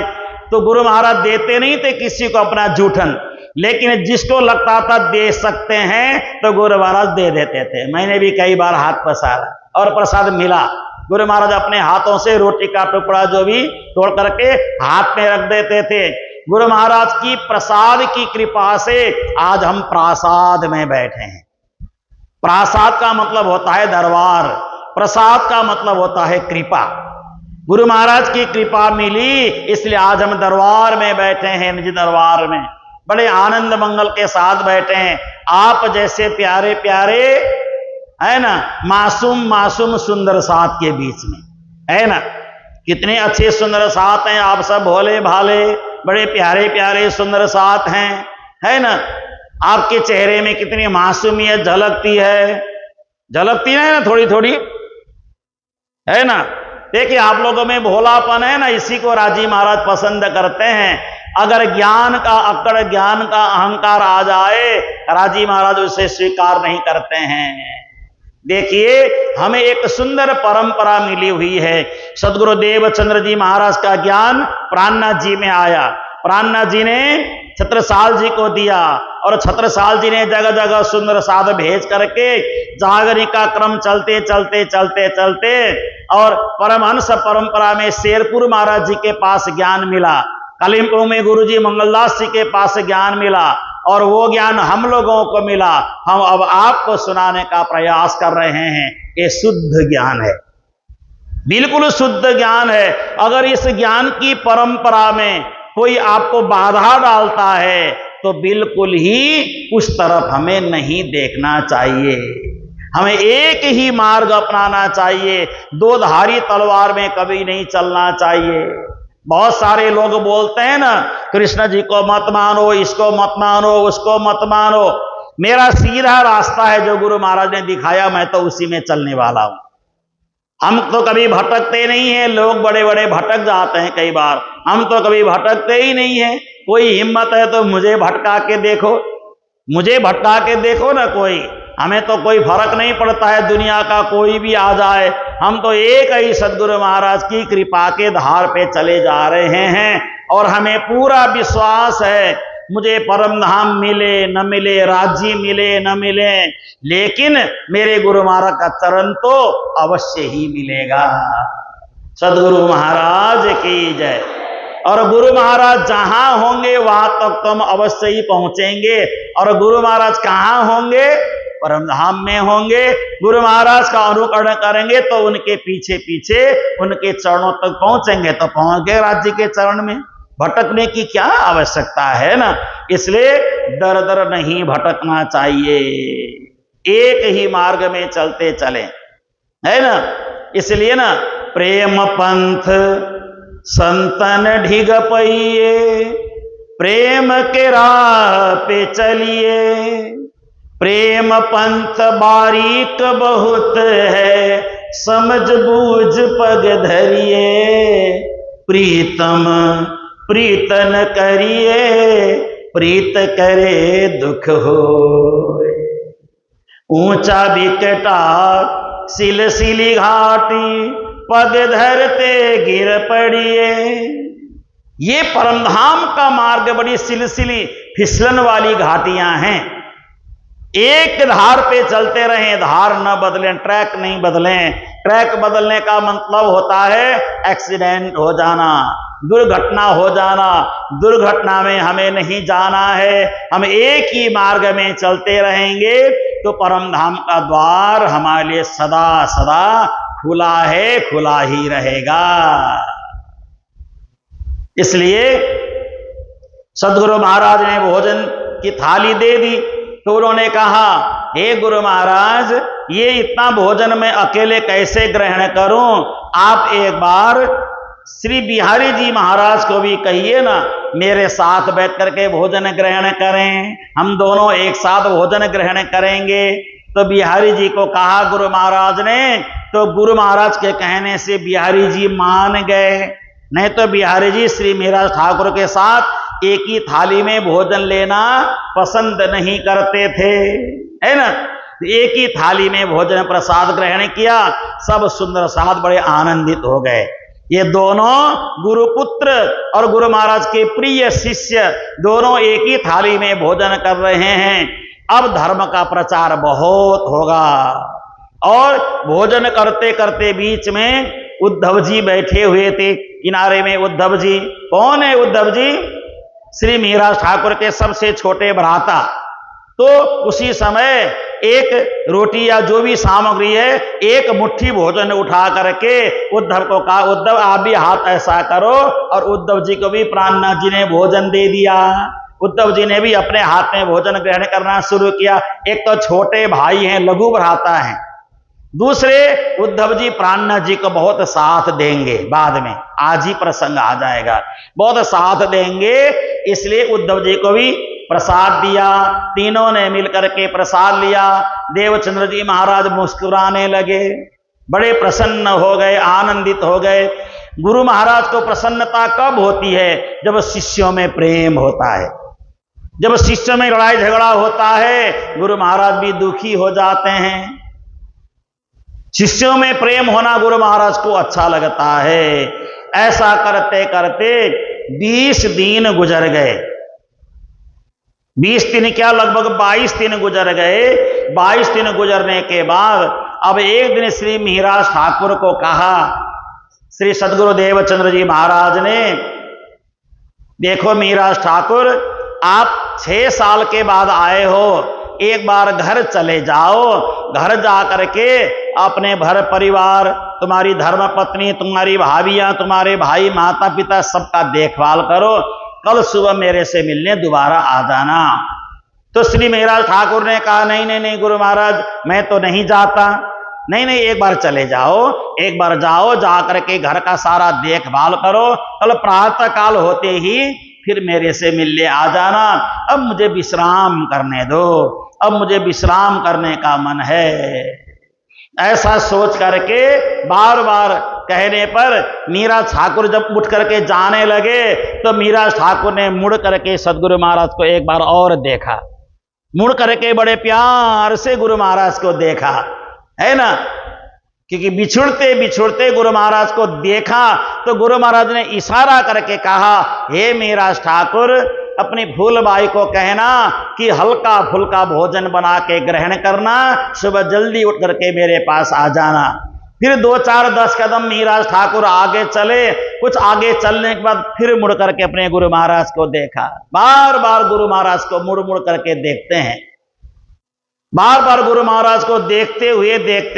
तो गुरु महाराज देते नहीं थे किसी को अपना जूठन, लेकिन जिसको लगता था दे सकते हैं तो गुरु महाराज दे देते थे। मैंने भी कई बार हाथ पसारा और प्रसाद मिला। गुरु महाराज अपने हाथों से रोटी का टुकड़ा जो भी तोड़ करके हाथ में रख देते थे। गुरु महाराज की प्रसाद की कृपा से आज हम प्रासाद में बैठे हैं। प्रासाद का मतलब होता है दरबार, प्रसाद का मतलब होता है कृपा। गुरु महाराज की कृपा मिली, इसलिए आज हम दरबार में बैठे हैं, निज दरबार में बड़े आनंद मंगल के साथ बैठे हैं। आप जैसे प्यारे प्यारे है ना, मासूम मासूम सुंदर साथ के बीच में है ना, कितने अच्छे सुंदर साथ हैं आप सब, भोले भाले बड़े प्यारे प्यारे सुंदर साथ हैं, है ना। आपके चेहरे में कितनी मासूमियत झलकती है, झलकती है ना थोड़ी थोड़ी, है ना। देखिए आप लोगों में भोलापन है ना, इसी को राजी महाराज पसंद करते हैं। अगर ज्ञान का अकड़, ज्ञान का अहंकार आ जाए, राजी महाराज उसे स्वीकार नहीं करते हैं। देखिए, हमें एक सुंदर परंपरा मिली हुई है। सदगुरुदेव चंद्र जी महाराज का ज्ञान प्राणनाथ जी में आया। प्राणनाथ जी ने छत्रसाल जी को दिया और छत्रसाल जी ने जगह जगह सुंदर साध भेज करके जागरण का क्रम चलते चलते चलते चलते और परमहंस परंपरा में शेरपुर महाराज जी के पास ज्ञान मिला, कालिम्पोंग में गुरुजी मंगलदास जी के पास ज्ञान मिला और वो ज्ञान हम लोगों को मिला। हम अब आपको सुनाने का प्रयास कर रहे हैं। ये शुद्ध ज्ञान है, बिल्कुल शुद्ध ज्ञान है। अगर इस ज्ञान की परंपरा में कोई आपको बाधा डालता है तो बिल्कुल ही उस तरफ हमें नहीं देखना चाहिए। हमें एक ही मार्ग अपनाना चाहिए, दो धारी तलवार में कभी नहीं चलना चाहिए। बहुत सारे लोग बोलते हैं ना, कृष्ण जी को मत मानो, इसको मत मानो, उसको मत मानो। मेरा सीधा रास्ता है जो गुरु महाराज ने दिखाया, मैं तो उसी में चलने वाला हूं। हम तो कभी भटकते नहीं हैं, लोग बड़े बड़े भटक जाते हैं कई बार, हम तो कभी भटकते ही नहीं है। कोई हिम्मत है तो मुझे भटका के देखो, मुझे भटका के देखो ना कोई। हमें तो कोई फर्क नहीं पड़ता है, दुनिया का कोई भी आ जाए, हम तो एक ही सदगुरु महाराज की कृपा के धार पे चले जा रहे हैं। और हमें पूरा विश्वास है, मुझे परम धाम मिले न मिले, राज्य मिले न मिले, लेकिन मेरे गुरु महाराज का चरण तो अवश्य ही मिलेगा। सदगुरु महाराज की जय। और गुरु महाराज जहां होंगे वहां तक तुम अवश्य ही पहुंचेंगे। और गुरु महाराज कहां होंगे? परम धाम में होंगे। गुरु महाराज का अनुकरण करेंगे तो उनके पीछे पीछे उनके चरणों तक पहुंचेंगे तो पहुंच गए राज्य के चरण में। भटकने की क्या आवश्यकता है ना। इसलिए दर दर नहीं भटकना चाहिए, एक ही मार्ग में चलते चले, है ना। इसलिए ना, प्रेम पंथ संतन ढिग पइए, प्रेम के राह पे चलिए। प्रेम पंथ बारीक बहुत है, समझ बूझ पग धरिए। प्रीतम प्रीतन करिए, प्रीत करे दुख हो। ऊंचा बिकटा सिलसिली घाटी, पग धरते गिर पड़िए। ये परमधाम का मार्ग बड़ी सिलसिली फिसलन वाली घाटियां हैं। एक धार पे चलते रहें, धार न बदलें, ट्रैक नहीं बदलें। ट्रैक बदलने का मतलब होता है एक्सीडेंट हो जाना, दुर्घटना हो जाना। दुर्घटना में हमें नहीं जाना है। हम एक ही मार्ग में चलते रहेंगे तो परम धाम का द्वार हमारे लिए सदा सदा खुला है, खुला ही रहेगा। इसलिए सदगुरु महाराज ने भोजन की थाली दे दी तो उन्होंने कहा, हे गुरु महाराज, ये इतना भोजन मैं अकेले कैसे ग्रहण करूं? आप एक बार श्री बिहारी जी महाराज को भी कहिए ना, मेरे साथ बैठ करके भोजन ग्रहण करें, हम दोनों एक साथ भोजन ग्रहण करेंगे। तो बिहारी जी को कहा गुरु महाराज ने, तो गुरु महाराज के कहने से बिहारी जी मान गए। नहीं तो बिहारी जी श्री मीरा ठाकुर के साथ एक ही थाली में भोजन लेना पसंद नहीं करते थे, है ना। एक ही थाली में भोजन प्रसाद ग्रहण किया, सब सुंदर साथ बड़े आनंदित हो गए। ये दोनों गुरुपुत्र और गुरु महाराज के प्रिय शिष्य दोनों एक ही थाली में भोजन कर रहे हैं। अब धर्म का प्रचार बहुत होगा। और भोजन करते करते बीच में उद्धव जी बैठे हुए थे किनारे में। उद्धव जी कौन है? उद्धव जी श्री मीरा ठाकुर के सबसे छोटे भ्राता। तो उसी समय एक रोटी या जो भी सामग्री है, एक मुट्ठी भोजन उठा करके उद्धव को कहा, उद्धव आप भी हाथ ऐसा करो। और उद्धव जी को भी प्राणनाथ जी ने भोजन दे दिया। उद्धव जी ने भी अपने हाथ में भोजन ग्रहण करना शुरू किया। एक तो छोटे भाई हैं, लघु भ्राता हैं। दूसरे उद्धव जी प्राणनाथ जी को बहुत साथ देंगे, बाद में आज ही प्रसंग आ जाएगा, बहुत साथ देंगे। इसलिए उद्धव जी को भी प्रसाद दिया। तीनों ने मिलकर के प्रसाद लिया। देवचंद्र जी महाराज मुस्कुराने लगे, बड़े प्रसन्न हो गए, आनंदित हो गए। गुरु महाराज को प्रसन्नता कब होती है? जब शिष्यों में प्रेम होता है। जब शिष्यों में लड़ाई झगड़ा होता है, गुरु महाराज भी दुखी हो जाते हैं। शिष्यों में प्रेम होना गुरु महाराज को अच्छा लगता है। ऐसा करते करते 20 दिन गुजर गए। 20 दिन क्या, लगभग 22 दिन गुजर गए। 22 दिन गुजरने के बाद अब एक दिन श्री मिहिराज ठाकुर को कहा, श्री सद्गुरु देवचंद्र जी महाराज ने, देखो मिहिराज ठाकुर, आप 6 साल के बाद आए हो, एक बार घर चले जाओ। घर जा करके अपने घर परिवार, तुम्हारी धर्म पत्नी, तुम्हारी भाभियां, तुम्हारे भाई, माता पिता, सबका देखभाल करो। कल सुबह मेरे से मिलने दोबारा आ जाना। तो श्री मिहिराज ठाकुर ने कहा, नहीं नहीं नहीं गुरु महाराज, मैं तो नहीं जाता। नहीं नहीं, एक बार चले जाओ, एक बार जाओ, जा करके घर का सारा देखभाल करो, कल प्रातः काल होते ही फिर मेरे से मिलने आ जाना। अब मुझे विश्राम करने दो, अब मुझे विश्राम करने का मन है। ऐसा सोच करके बार बार कहने पर मिहिराज ठाकुर जब उठ करके जाने लगे तो मिहिराज ठाकुर ने मुड़ करके सदगुरु महाराज को एक बार और देखा। मुड़ करके बड़े प्यार से गुरु महाराज को देखा, है ना, क्योंकि बिछुड़ते बिछुड़ते गुरु महाराज को देखा तो गुरु महाराज ने इशारा करके कहा, हे मिहिराज ठाकुर, अपनी फूलबाई को कहना कि हल्का फुल्का भोजन बना के ग्रहण करना, सुबह जल्दी उठ करके मेरे पास आ जाना। फिर 2-4-10 कदम मिहिराज ठाकुर आगे चले। कुछ आगे चलने के बाद फिर मुड़ करके अपने गुरु महाराज को देखा। बार बार गुरु महाराज को मुड़ मुड़ करके देखते हैं। बार बार गुरु महाराज को देखते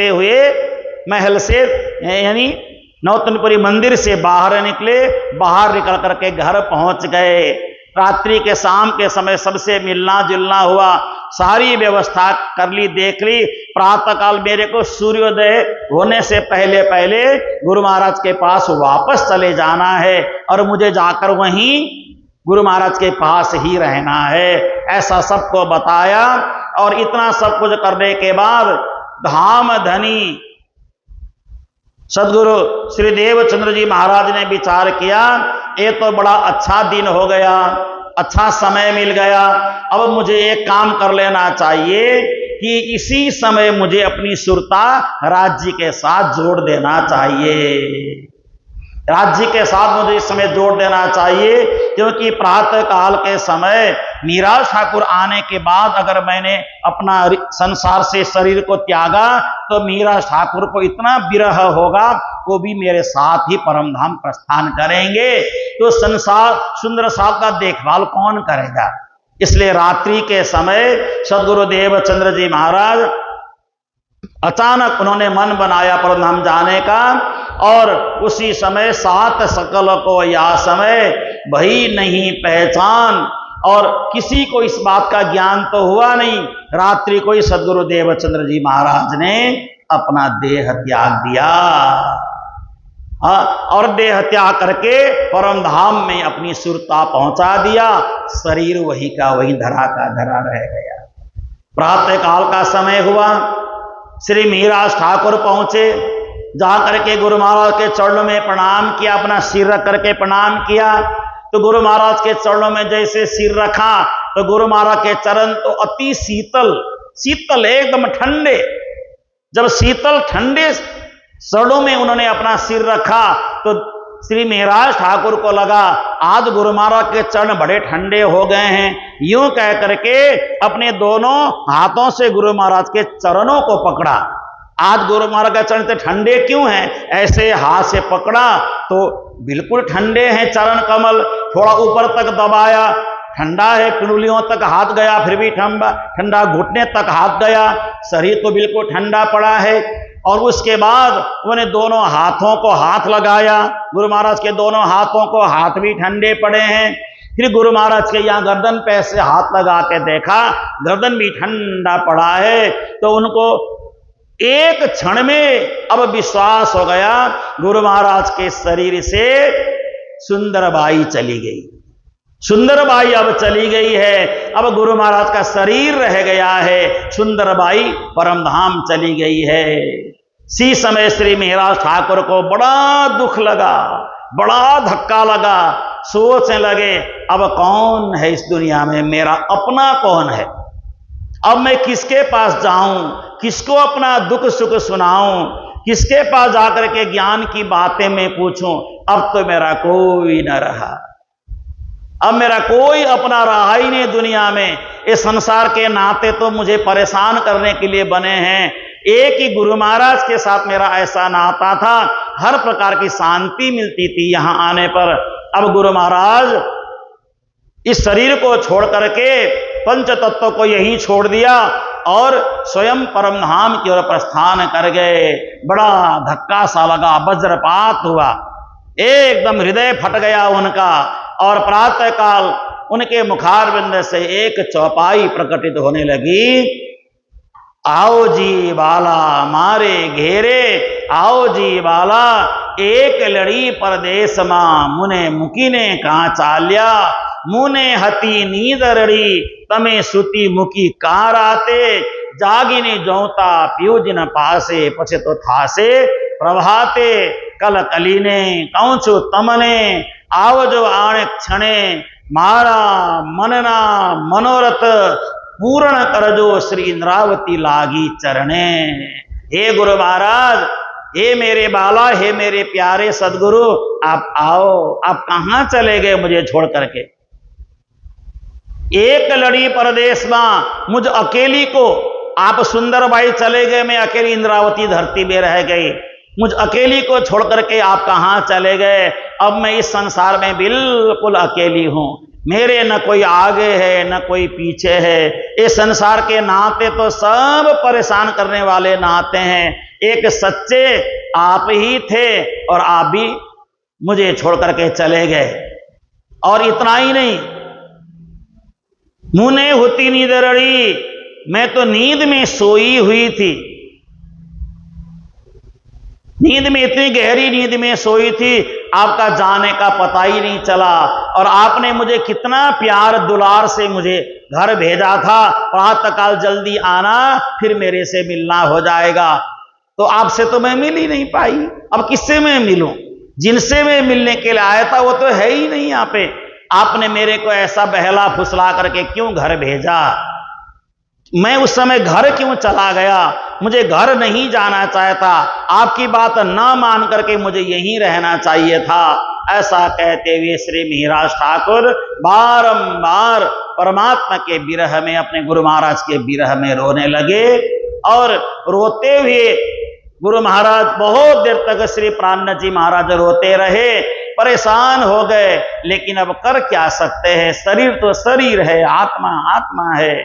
हुए महल से, यानी नौतनपुरी मंदिर से बाहर निकले। बाहर निकल करके घर पहुंच गए। रात्रि के शाम के समय सबसे मिलना जुलना हुआ, सारी व्यवस्था कर ली, देख ली। प्रातःकाल मेरे को सूर्योदय होने से पहले पहले गुरु महाराज के पास वापस चले जाना है और मुझे जाकर वहीं गुरु महाराज के पास ही रहना है। ऐसा सबको बताया और इतना सब कुछ करने के बाद धाम धनी सदगुरु श्री देवचंद्र जी महाराज ने विचार किया, ये तो बड़ा अच्छा दिन हो गया, अच्छा समय मिल गया। अब मुझे एक काम कर लेना चाहिए कि इसी समय मुझे अपनी सुरता राज्य के साथ जोड़ देना चाहिए। राज्य के साथ मुझे इस समय जोड़ देना चाहिए, क्योंकि प्रातः काल के समय मिहिराज ठाकुर आने के बाद अगर मैंने अपना संसार से शरीर को त्यागा तो मिहिराज ठाकुर को इतना विरह होगा, वो भी मेरे साथ ही परमधाम प्रस्थान करेंगे। तो संसार सुंदर साथ का देखभाल कौन करेगा? इसलिए रात्रि के समय सदगुरु देवचंद्र जी महाराज अचानक उन्होंने मन बनाया परमधाम जाने का। और उसी समय 7 सकल को या समय भई नहीं पहचान, और किसी को इस बात का ज्ञान तो हुआ नहीं। रात्रि को ही सदगुरु देवचंद्र जी महाराज ने अपना देह त्याग दिया। और देह त्याग करके परमधाम में अपनी सुरता पहुंचा दिया। शरीर वही का वही धरा का धरा रह गया। प्रातः काल का समय हुआ, श्री मिहिराज ठाकुर पहुंचे। जा करके गुरु महाराज के चरणों में प्रणाम किया, अपना सिर रख करके प्रणाम किया। तो गुरु महाराज के चरणों में जैसे सिर रखा तो गुरु महाराज के चरण तो अति शीतल एकदम ठंडे। जब शीतल ठंडे चरणों में उन्होंने अपना सिर रखा तो श्री मिहिराज ठाकुर को लगा आज गुरु महाराज के चरण बड़े ठंडे हो गए हैं। यूं कह करके अपने दोनों हाथों से गुरु महाराज के चरणों को पकड़ा। आज गुरु महाराज के चरण से ठंडे क्यों हैं? ऐसे हाथ से पकड़ा तो बिल्कुल ठंडे हैं चरण कमल। थोड़ा ऊपर तक दबाया, ठंडा है, पिंडलियों तक हाथ गया, फिर भी ठंडा, घुटने तक हाथ गया, शरीर तो बिल्कुल ठंडा पड़ा है। और उसके बाद उन्होंने दोनों हाथों को हाथ लगाया। गुरु महाराज के दोनों हाथों को हाथ भी ठंडे पड़े हैं। फिर गुरु महाराज के यहाँ गर्दन पे से हाथ लगा के देखा, गर्दन भी ठंडा पड़ा है। तो उनको एक क्षण में अब विश्वास हो गया, गुरु महाराज के शरीर से सुंदरबाई चली गई। सुंदरबाई अब चली गई है, अब गुरु महाराज का शरीर रह गया है, सुंदरबाई परमधाम चली गई है। इसी समय श्री मिहिराज ठाकुर को बड़ा दुख लगा, बड़ा धक्का लगा। सोचने लगे अब कौन है इस दुनिया में, मेरा अपना कौन है? अब मैं किसके पास जाऊं, किसको अपना दुख सुख सुनाऊं? किसके पास जाकर के ज्ञान की बातें मैं पूछूं? अब तो मेरा कोई न रहा, अब मेरा कोई अपना रहा ही नहीं दुनिया में। इस संसार के नाते तो मुझे परेशान करने के लिए बने हैं। एक ही गुरु महाराज के साथ मेरा ऐसा नाता था, हर प्रकार की शांति मिलती थी यहां आने पर। अब गुरु महाराज इस शरीर को छोड़ करके पंच तत्व को यहीं छोड़ दिया और स्वयं परम धाम की ओर प्रस्थान कर गए। बड़ा धक्का सा लगा, वज्रपात हुआ, एकदम हृदय फट गया उनका। और प्रातः काल उनके मुखारविंद से एक चौपाई प्रकटित होने लगी। आओ जी बाला मारे घेरे, आओ जी बाला एक लड़ी परदेश मां, मुने मुकीने कहां चाल्या, मुने हती नींद रड़ी, तमे सुती मुकी कहां राते, जागिने जौता प्यूजन पासे, पछे तो थासे प्रभाते, कल कलीने कौचु तमने, आवजो आण क्षणे, मारा मनना मनोरथ, पूर्ण करजो श्री इंद्रावती लागी चरणे। हे गुरु महाराज, हे मेरे बाला, हे मेरे प्यारे सदगुरु, आप आओ। आप कहां चले गए मुझे छोड़ करके? एक लड़ी परदेश में मुझ अकेली को आप सुंदरबाई चले गए, मैं अकेली इंद्रावती धरती में रह गई। मुझ अकेली को छोड़ करके आप कहां चले गए? अब मैं इस संसार में बिल्कुल अकेली हूं। मेरे न कोई आगे है न कोई पीछे है। इस संसार के नाते तो सब परेशान करने वाले नाते हैं। एक सच्चे आप ही थे और आप भी मुझे छोड़ करके चले गए। और इतना ही नहीं, मुने होती नींद रड़ी, मैं तो नींद में सोई हुई थी। नींद में, इतनी गहरी नींद में सोई थी, आपका जाने का पता ही नहीं चला। और आपने मुझे कितना प्यार दुलार से मुझे घर भेजा था, प्रातःकाल जल्दी आना, फिर मेरे से मिलना हो जाएगा। तो आपसे तो मैं मिल ही नहीं पाई। अब किससे मैं मिलूं? जिनसे मैं मिलने के लिए आया था वो तो है ही नहीं यहाँ पे। आपने मेरे को ऐसा बहला फुसला करके क्यों घर भेजा? मैं उस समय घर क्यों चला गया? मुझे घर नहीं जाना चाहता। आपकी बात ना मान करके मुझे यहीं रहना चाहिए था। ऐसा कहते हुए श्री मिहिराज ठाकुर बारंबार परमात्मा के विरह में, अपने गुरु महाराज के विरह में रोने लगे। और रोते हुए गुरु महाराज बहुत देर तक श्री प्राणनाथ जी महाराज रोते रहे, परेशान हो गए। लेकिन अब कर क्या सकते हैं? शरीर तो शरीर है, आत्मा आत्मा है।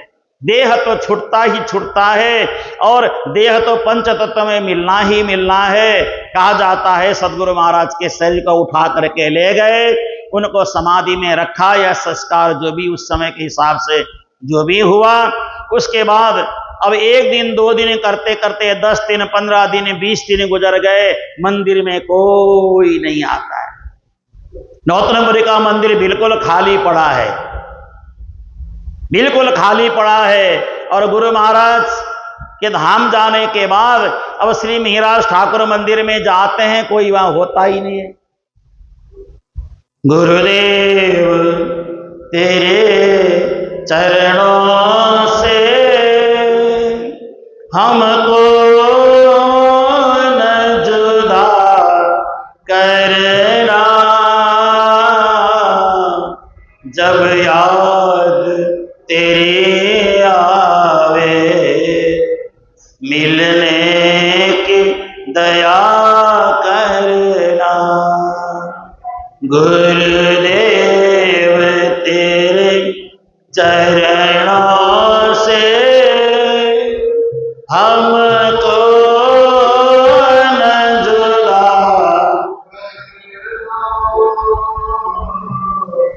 देह तो छूटता ही छूटता है और देह तो पंच तत्व में मिलना ही मिलना है। कहा जाता है सदगुरु महाराज के शरीर को उठा करके ले गए, उनको समाधि में रखा, या संस्कार जो भी उस समय के हिसाब से जो भी हुआ। उसके बाद अब 1 दिन 2 दिन करते करते 10 दिन 15 दिन 20 दिन गुजर गए, मंदिर में कोई नहीं आता है। नौतनपुरी का मंदिर बिल्कुल खाली पड़ा है, बिल्कुल खाली पड़ा है। और गुरु महाराज के धाम जाने के बाद अब श्री मिहिराज ठाकुर मंदिर में जाते हैं, कोई वहां होता ही नहीं है। गुरुदेव तेरे चरणों से हमको न जुदा करना, जब याद तेरी आवे मिलने की दया करना। गुरुदेव तेरे चरणों से हमको न जुदा,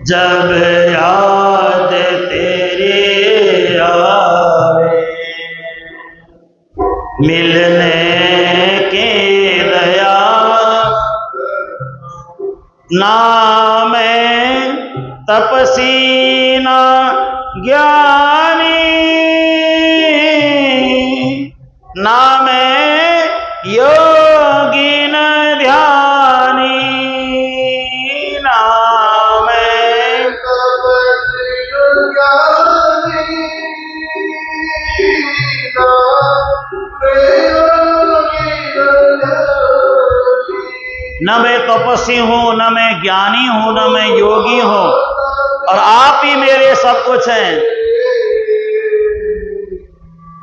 जब याद तेरी आवे मिलने की दया। ना मैं तपसी ना ज्ञानी, ना मैं योगी न ध्यानी, ना मैं न मैं तपस्वी हूं, न मैं ज्ञानी हूं, न मैं योगी हूं, और आप ही मेरे सब कुछ हैं।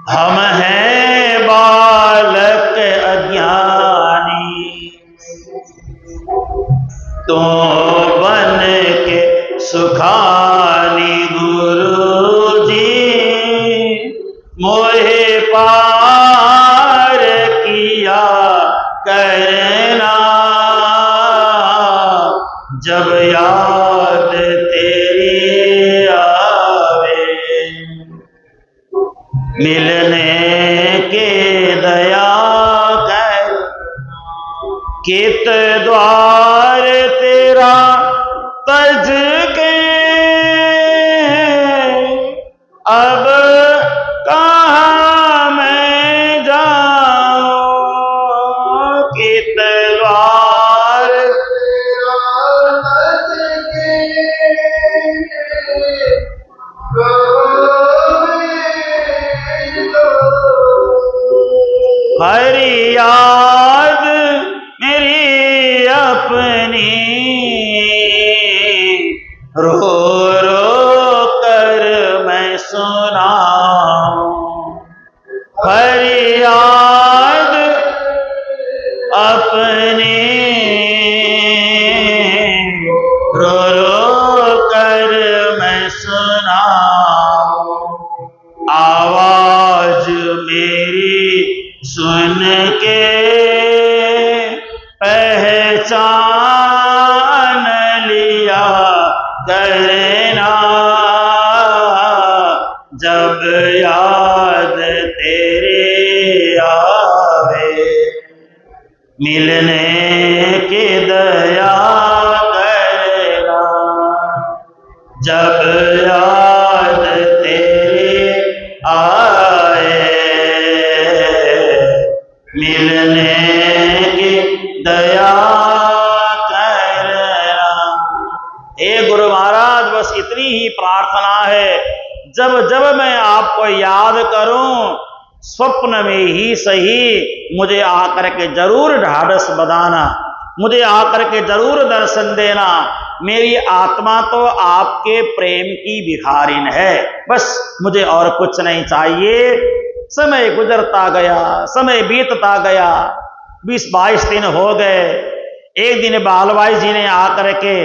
हम हैं बालक अज्ञानी, तो बन के सुखानी गुरु जी, मोहे पार किया करना, जब याद तेरी आवे, मिलने के दया कर, कित द्वार तेरा तज के, अब कहाँ मैं जाऊं, कित द्वार तेरा तज के, फरियाद मेरी अपनी रो रो कर मैं सुनाऊं, फरियाद अपनी रो रो कर मैं सुनाऊं, आवाज मेरी सुन के पहचान लिया करना, जब याद तेरे आवे, मिलने की दया करना, जब याद तेरे आए, मिलने की दया करना। हे गुरु महाराज, बस इतनी ही प्रार्थना है, जब जब मैं आपको याद करूं, स्वप्न में ही सही मुझे आकर के जरूर ढाढ़स बंधाना, मुझे आकर के जरूर दर्शन देना। मेरी आत्मा तो आपके प्रेम की भिखारिन है, बस मुझे और कुछ नहीं चाहिए। समय गुजरता गया, समय बीतता गया, 20-22 दिन हो गए। एक दिन बालवाई जी ने आकर के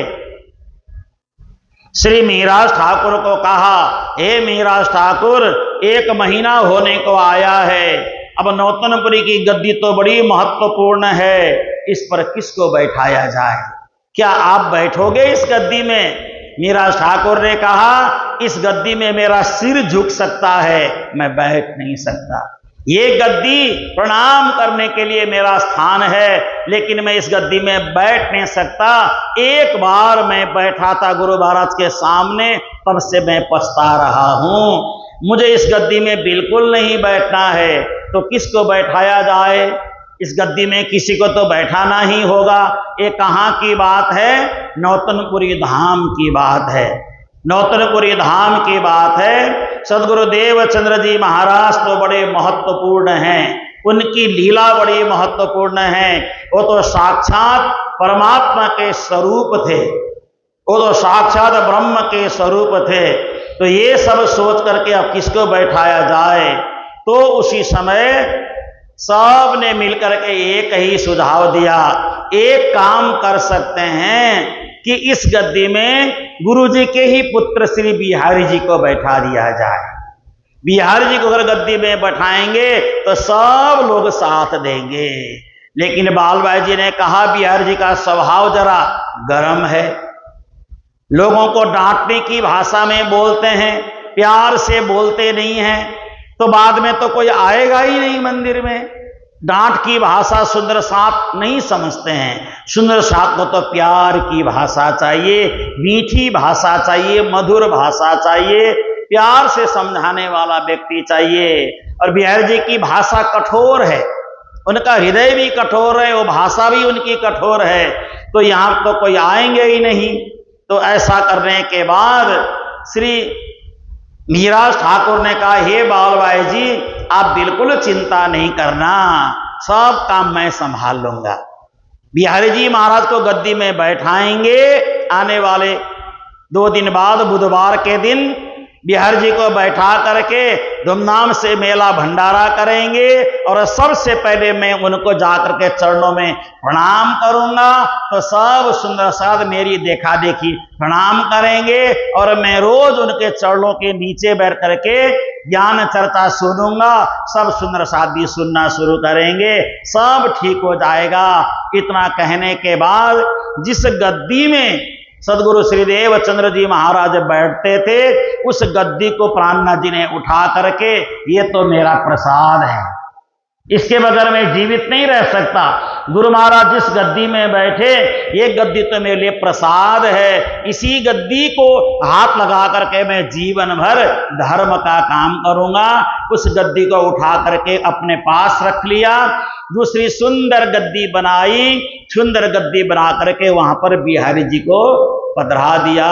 श्री मिहिराज ठाकुर को कहा, हे मिहिराज ठाकुर, 1 महीना होने को आया है, अब नौतनपुरी की गद्दी तो बड़ी महत्वपूर्ण है, इस पर किसको बैठाया जाए, क्या आप बैठोगे इस गद्दी में? मिहिराज ठाकुर ने कहा, इस गद्दी में मेरा सिर झुक सकता है, मैं बैठ नहीं सकता। ये गद्दी प्रणाम करने के लिए मेरा स्थान है, लेकिन मैं इस गद्दी में बैठ नहीं सकता। एक बार मैं बैठा था गुरु महाराज के सामने, तब से मैं पछता रहा हूं। मुझे इस गद्दी में बिल्कुल नहीं बैठना है, तो किसको बैठाया जाए? इस गद्दी में किसी को तो बैठाना ही होगा। ये कहाँ की बात है? नौतनपुरी धाम की बात है, नौतनपुरी धाम की बात है। सदगुरु देवचंद्र जी महाराज तो बड़े महत्वपूर्ण हैं, उनकी लीला बड़ी महत्वपूर्ण है। वो तो साक्षात परमात्मा के स्वरूप थे, वो तो साक्षात ब्रह्म के स्वरूप थे। तो ये सब सोच करके अब किसको बैठाया जाए? तो उसी समय सब ने मिलकर के एक ही सुझाव दिया, एक काम कर सकते हैं कि इस गद्दी में गुरुजी के ही पुत्र श्री बिहारी जी को बैठा दिया जाए। बिहारी जी को अगर गद्दी में बैठाएंगे तो सब लोग साथ देंगे। लेकिन बालभाई जी ने कहा, बिहारी जी का स्वभाव जरा गर्म है, लोगों को डांटने की भाषा में बोलते हैं, प्यार से बोलते नहीं हैं, तो बाद में तो कोई आएगा ही नहीं मंदिर में। डांट की भाषा सुंदर साथ नहीं समझते हैं। सुंदर साथ को तो प्यार की भाषा चाहिए, मीठी भाषा चाहिए, मधुर भाषा चाहिए, प्यार से समझाने वाला व्यक्ति चाहिए। और बिहारी जी की भाषा कठोर है, उनका हृदय भी कठोर है, वो भाषा भी उनकी कठोर है, तो यहां तो कोई आएंगे ही नहीं। तो ऐसा करने के बाद श्री मिहिराज ठाकुर ने कहा, हे बालभाई जी, आप बिल्कुल चिंता नहीं करना, सब काम मैं संभाल लूंगा। बिहारी जी महाराज को गद्दी में बैठाएंगे। आने वाले 2 दिन बाद बुधवार के दिन बिहारी जी को बैठा करके धूमधाम से मेला भंडारा करेंगे और सबसे पहले मैं उनको जाकर के चरणों में प्रणाम करूंगा। तो सब सुंदर साध मेरी देखा देखी प्रणाम करेंगे और मैं रोज उनके चरणों के नीचे बैठ करके ज्ञान चर्चा सुनूंगा। सब सुंदर साध भी सुनना शुरू करेंगे, सब ठीक हो जाएगा। इतना कहने के बाद जिस गद्दी में सदगुरु श्री देवचंद्र जी महाराज बैठते थे उस गद्दी को प्राणनाथ जी ने उठा करके, ये तो मेरा प्रसाद है, इसके बगैर मैं जीवित नहीं रह सकता। गुरु महाराज जिस गद्दी में बैठे ये गद्दी तो मेरे लिए प्रसाद है, इसी गद्दी को हाथ लगा करके मैं जीवन भर धर्म का काम करूंगा। उस गद्दी को उठा करके अपने पास रख लिया। दूसरी सुंदर गद्दी बनाई, सुंदर गद्दी बना करके वहां पर बिहारी जी को पधरा दिया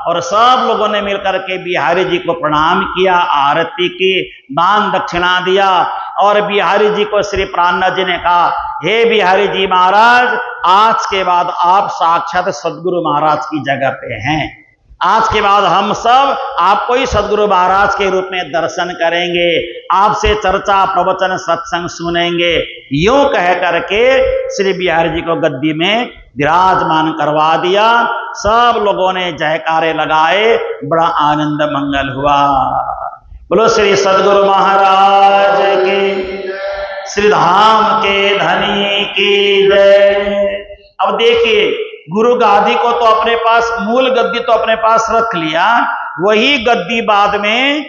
और सब लोगों ने मिलकर के बिहारी जी को प्रणाम किया, आरती की, दान दक्षिणा दिया। और बिहारी जी को श्री प्राणनाथ जी ने कहा, हे बिहारी जी महाराज, आज के बाद आप साक्षात सदगुरु महाराज की जगह पे हैं। आज के बाद हम सब आपको ही सदगुरु महाराज के रूप में दर्शन करेंगे, आपसे चर्चा प्रवचन सत्संग सुनेंगे। यूं कह करके श्री बिहारी जी को गद्दी में विराजमान करवा दिया। सब लोगों ने जयकारे लगाए, बड़ा आनंद मंगल हुआ। बोलो श्री सदगुरु महाराज की, श्री धाम के धनी की जय। अब देखिए, गुरु गादी को तो अपने पास, मूल गद्दी तो अपने पास रख लिया, वही गद्दी बाद में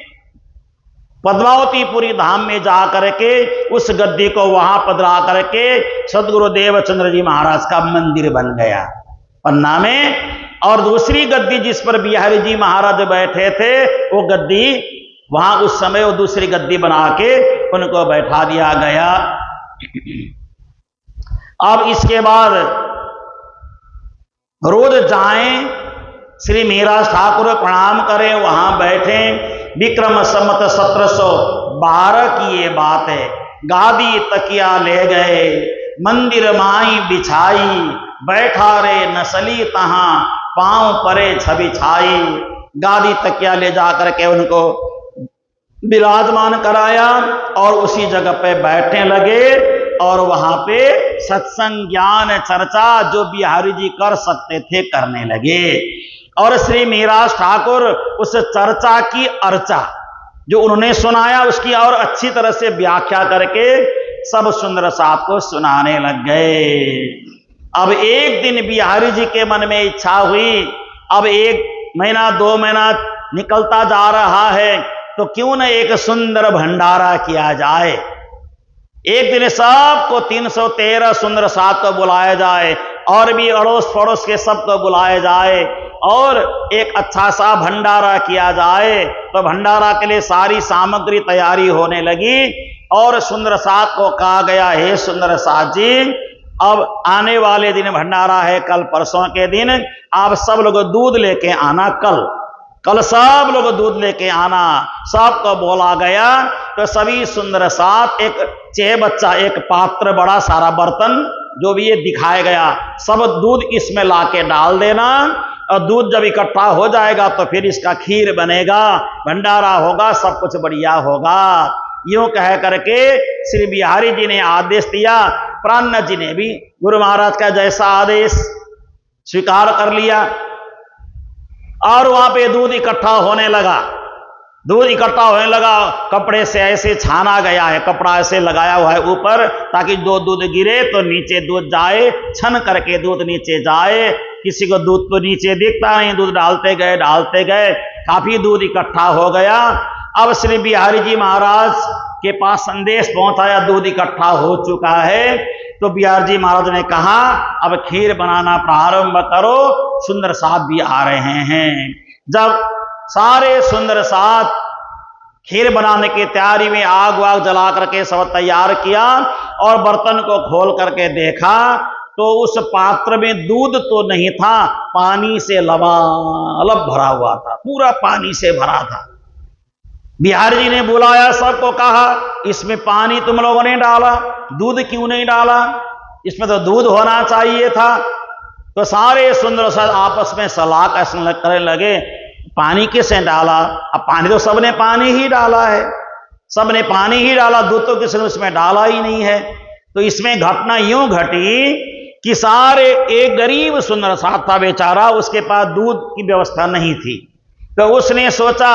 पद्मावतीपुरी धाम में जा करके उस गद्दी को वहां पधरा करके सदगुरु देवचंद्र जी महाराज का मंदिर बन गया पन्ना में। और दूसरी गद्दी जिस पर बिहारी जी महाराज बैठे थे वो गद्दी वहां उस समय वो दूसरी गद्दी बना के उनको बैठा दिया गया। अब इसके बाद रोज जाएं, श्री मीरा ठाकुर प्रणाम करें, वहां बैठे। विक्रम संवत 1712 की ये बात है। गादी तकिया ले गए, मंदिर माई बिछाई, बैठा रे नसली तहां, पांव परे छवि छाई। गादी तकिया ले जाकर के उनको विराजमान कराया और उसी जगह पे बैठने लगे और वहां पे सत्संग ज्ञान चर्चा जो बिहारी जी कर सकते थे करने लगे। और श्री मीराज ठाकुर उस चर्चा की अर्चा जो उन्होंने सुनाया उसकी और अच्छी तरह से व्याख्या करके सब सुंदर साथ को सुनाने लग गए। अब एक दिन बिहारी जी के मन में इच्छा हुई, अब 1 महीना 2 महीना निकलता जा रहा है तो क्यों न एक सुंदर भंडारा किया जाए। एक दिन सबको 313 सुंदर साथ को बुलाया जाए और भी अड़ोस पड़ोस के सबको बुलाया जाए और एक अच्छा सा भंडारा किया जाए। तो भंडारा के लिए सारी सामग्री तैयारी होने लगी और सुंदर साथ को कहा गया, हे सुंदर साथ जी, अब आने वाले दिन भंडारा है, कल परसों के दिन आप सब लोग दूध लेके आना। कल सब लोग दूध लेके आना, सबको बोला गया। तो सभी सुंदर साथ एक बच्चा, एक पात्र, बड़ा सारा बर्तन जो भी ये दिखाया गया, सब दूध इसमें लाके डाल देना और दूध जब इकट्ठा हो जाएगा तो फिर इसका खीर बनेगा, भंडारा होगा, सब कुछ बढ़िया होगा। यूं कह करके श्री बिहारी जी ने आदेश दिया। प्राणनाथ जी ने भी गुरु महाराज का जैसा आदेश स्वीकार कर लिया और वहां पे दूध इकट्ठा होने लगा। दूध इकट्ठा होने लगा, कपड़े से ऐसे छाना गया है, कपड़ा ऐसे लगाया हुआ है ऊपर ताकि जो दूध गिरे तो नीचे दूध जाए, छन करके दूध नीचे जाए। किसी को दूध तो नीचे दिखता नहीं, दूध डालते गए, काफी दूध इकट्ठा हो गया। अब श्री बिहारी जी महाराज के पास संदेश पहुंचाया, दूध इकट्ठा हो चुका है। तो बिहारी जी महाराज ने कहा, अब खीर बनाना प्रारंभ करो, सुंदर साथ भी आ रहे हैं। जब सारे सुंदर साथ खीर बनाने की तैयारी में आग वाग जला करके सब तैयार किया और बर्तन को खोल करके देखा तो उस पात्र में दूध तो नहीं था, पानी से लबालब भरा हुआ था, पूरा पानी से भरा था। बिहारी जी ने बुलाया, सबको कहा, इसमें पानी तुम लोगों ने डाला, दूध क्यों नहीं डाला? इसमें तो दूध होना चाहिए था। तो सारे सुंदर सा आपस में सलाह करने लगे, पानी किसने डाला? अब पानी तो सबने पानी ही डाला है, सबने पानी ही डाला, दूध तो किसी ने उसमें डाला ही नहीं है। तो इसमें घटना यूं घटी कि सारे, एक गरीब सुंदर सा था बेचारा, उसके पास दूध की व्यवस्था नहीं थी। तो उसने सोचा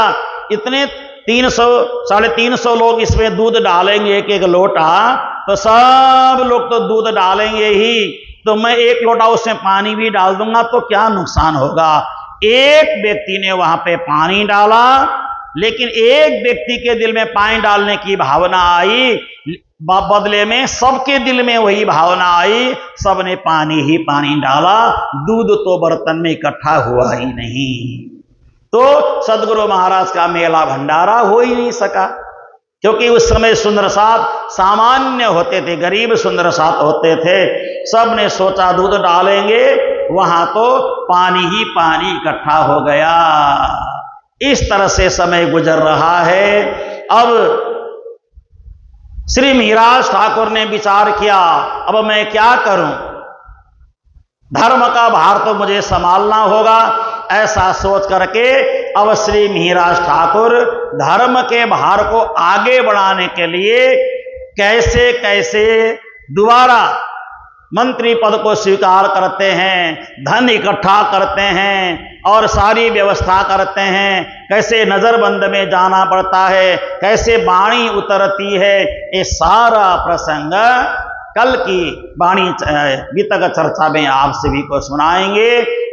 इतने 300 350 लोग इसमें दूध डालेंगे एक एक लोटा, तो सब लोग तो दूध डालेंगे ही, तो मैं एक लोटा उसमें पानी भी डाल दूंगा तो क्या नुकसान होगा। एक व्यक्ति ने वहां पे पानी डाला, लेकिन एक व्यक्ति के दिल में पानी डालने की भावना आई, बदले में सबके दिल में वही भावना आई, सबने पानी ही पानी डाला, दूध तो बर्तन में इकट्ठा हुआ ही नहीं। तो सदगुरु महाराज का मेला भंडारा हो ही नहीं सका, क्योंकि उस समय सुंदर साथ सामान्य होते थे, गरीब सुंदर साथ होते थे। सबने सोचा दूध डालेंगे, वहां तो पानी ही पानी इकट्ठा हो गया। इस तरह से समय गुजर रहा है। अब श्री मिहिराज ठाकुर ने विचार किया, अब मैं क्या करूं, धर्म का भार तो मुझे संभालना होगा। ऐसा सोच करके अब श्री मिहिराज ठाकुर धर्म के भार को आगे बढ़ाने के लिए कैसे कैसे दोबारा मंत्री पद को स्वीकार करते हैं, धन इकट्ठा करते हैं और सारी व्यवस्था करते हैं, कैसे नजरबंद में जाना पड़ता है, कैसे वाणी उतरती है, ये सारा प्रसंग कल की वाणी वितक चर्चा में आप सभी को सुनाएंगे।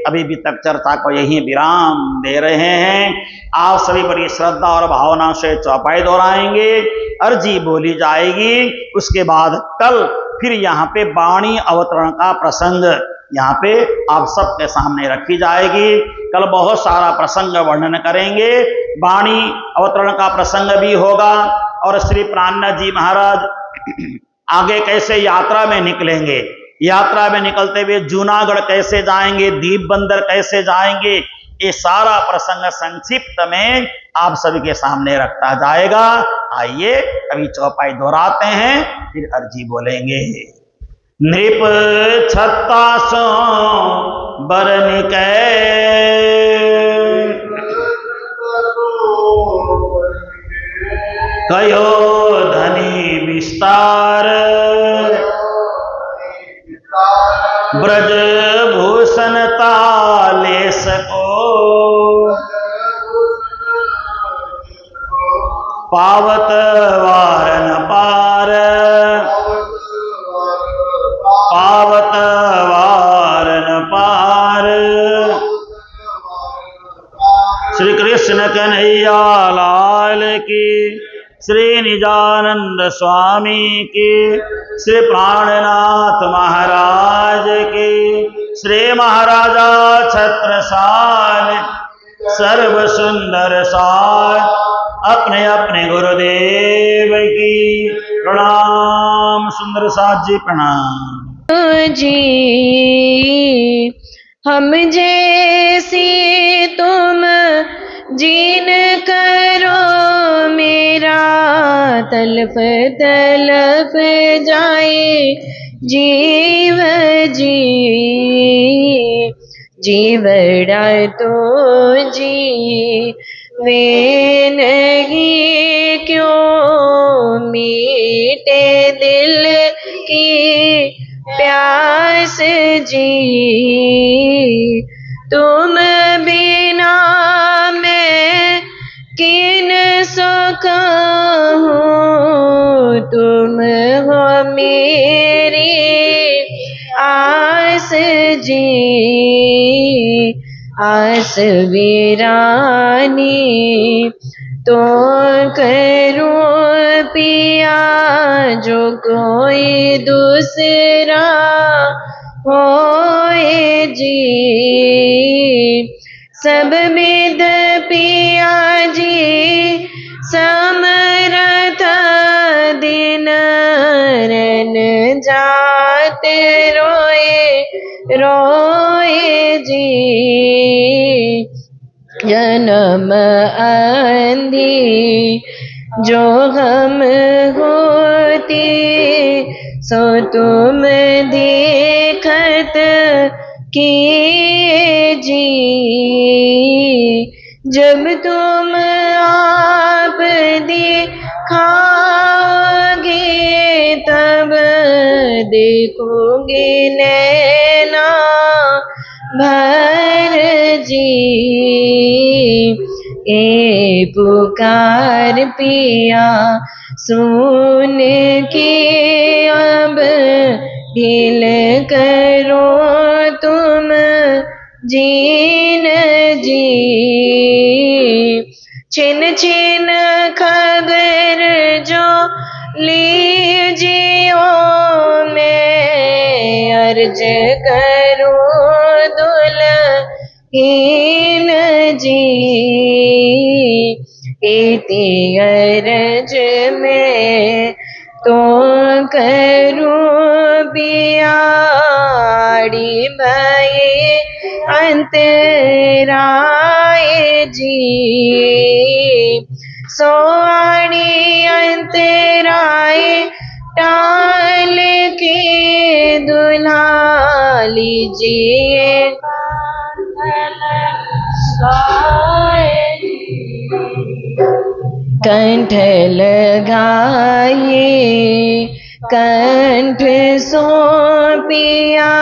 अभी वितक चर्चा को यही विराम दे रहे हैं। आप सभी बड़ी श्रद्धा और भावना से चौपाई दोहराएंगे, अर्जी बोली जाएगी, उसके बाद कल फिर यहाँ पे वाणी अवतरण का प्रसंग यहाँ पे आप सबके सामने रखी जाएगी। कल बहुत सारा प्रसंग वर्णन करेंगे, वाणी अवतरण का प्रसंग भी होगा और श्री प्राणनाथ जी महाराज आगे कैसे यात्रा में निकलेंगे, यात्रा में निकलते हुए जूनागढ़ कैसे जाएंगे, दीप बंदर कैसे जाएंगे, ये सारा प्रसंग संक्षिप्त में आप सभी के सामने रखा जाएगा। आइए अभी चौपाई दोहराते हैं, फिर अर्जी बोलेंगे। नृप छत्ता सो बरन कै कयो धनी विस्तार, ब्रज भूषण ताले सको, पावत वारन पार, पावत वारन पार। श्री कृष्ण कन्हैया लाल की, श्री निजानंद स्वामी की, श्री प्राणनाथ महाराज की, श्री महाराजा छत्रसाल सर्व सुंदर सार, अपने अपने गुरुदेव की प्रणाम। सुंदर साथ जी प्रणाम। जी हम जैसे तुम जीन करो, मेरा तलफ तलफ जाए जीव जी, जीवड़ा तो जी वे नहीं क्यों, मीटे दिल की प्यास जी, तुम बिना मैं किन सका हूँ, तुम हो मेरी आस जी, आस वीरानी तो करूं पिया, जो कोई दूसरा होए जी, सब विद पिया जी समरथ, दिन रन जाते रोए रोए जी, जन्म आंधी जो हम होती सो तुम देखत कीजिए, जब तुम आप दिखाओगे तब देखोगे नैना भर जी। ए पुकार पिया सुन के अब ढील करो तुम जीन जी। छिन छिन खबर जो लीजियो मैं अर्ज करूं दुल्हीन जी। इति अर्ज में तो करूं बियाड़ी भई अंतराय जी। सोआड़ी अंतराय टाल के दुल्हा लीजिए कंठ लगाए कंठ सौंपिया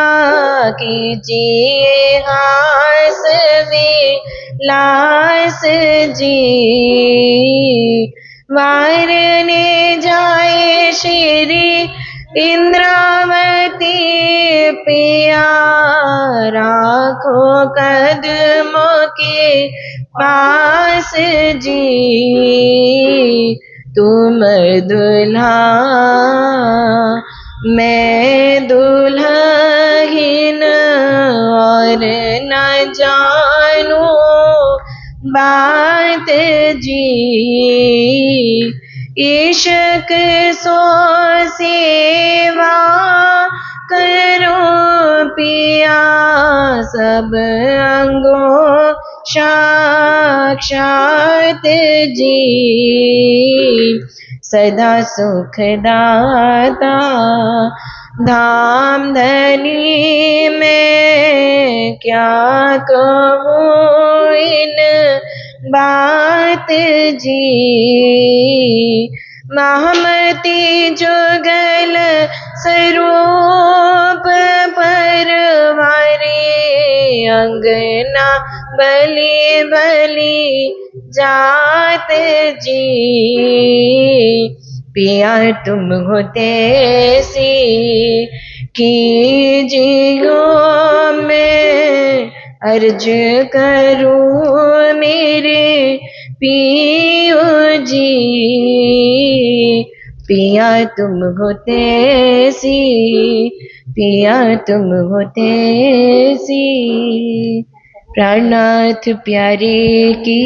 कीजिए हास विलास जी। वारने जाए श्री इंद्रावती पिया राखो कदमों के पास जी। तुम दुल्हा मैं दुल्हीन और न जानू बात जी। इश्क सो सेवा करो पिया सब अंगों साक्षात जी। सदा सुखदाता धाम धनी मैं क्या कहूँ इन बात जी। महमती जुगल स्वरूप परवारे अंगना बलि बलि जात जी। पिया तुम हो तैसी कीजियो मैं अर्ज करूं मेरे पियो जी। पिया तुम हो तैसी पिया तुम हो तैसी। प्राणनाथ प्यारे की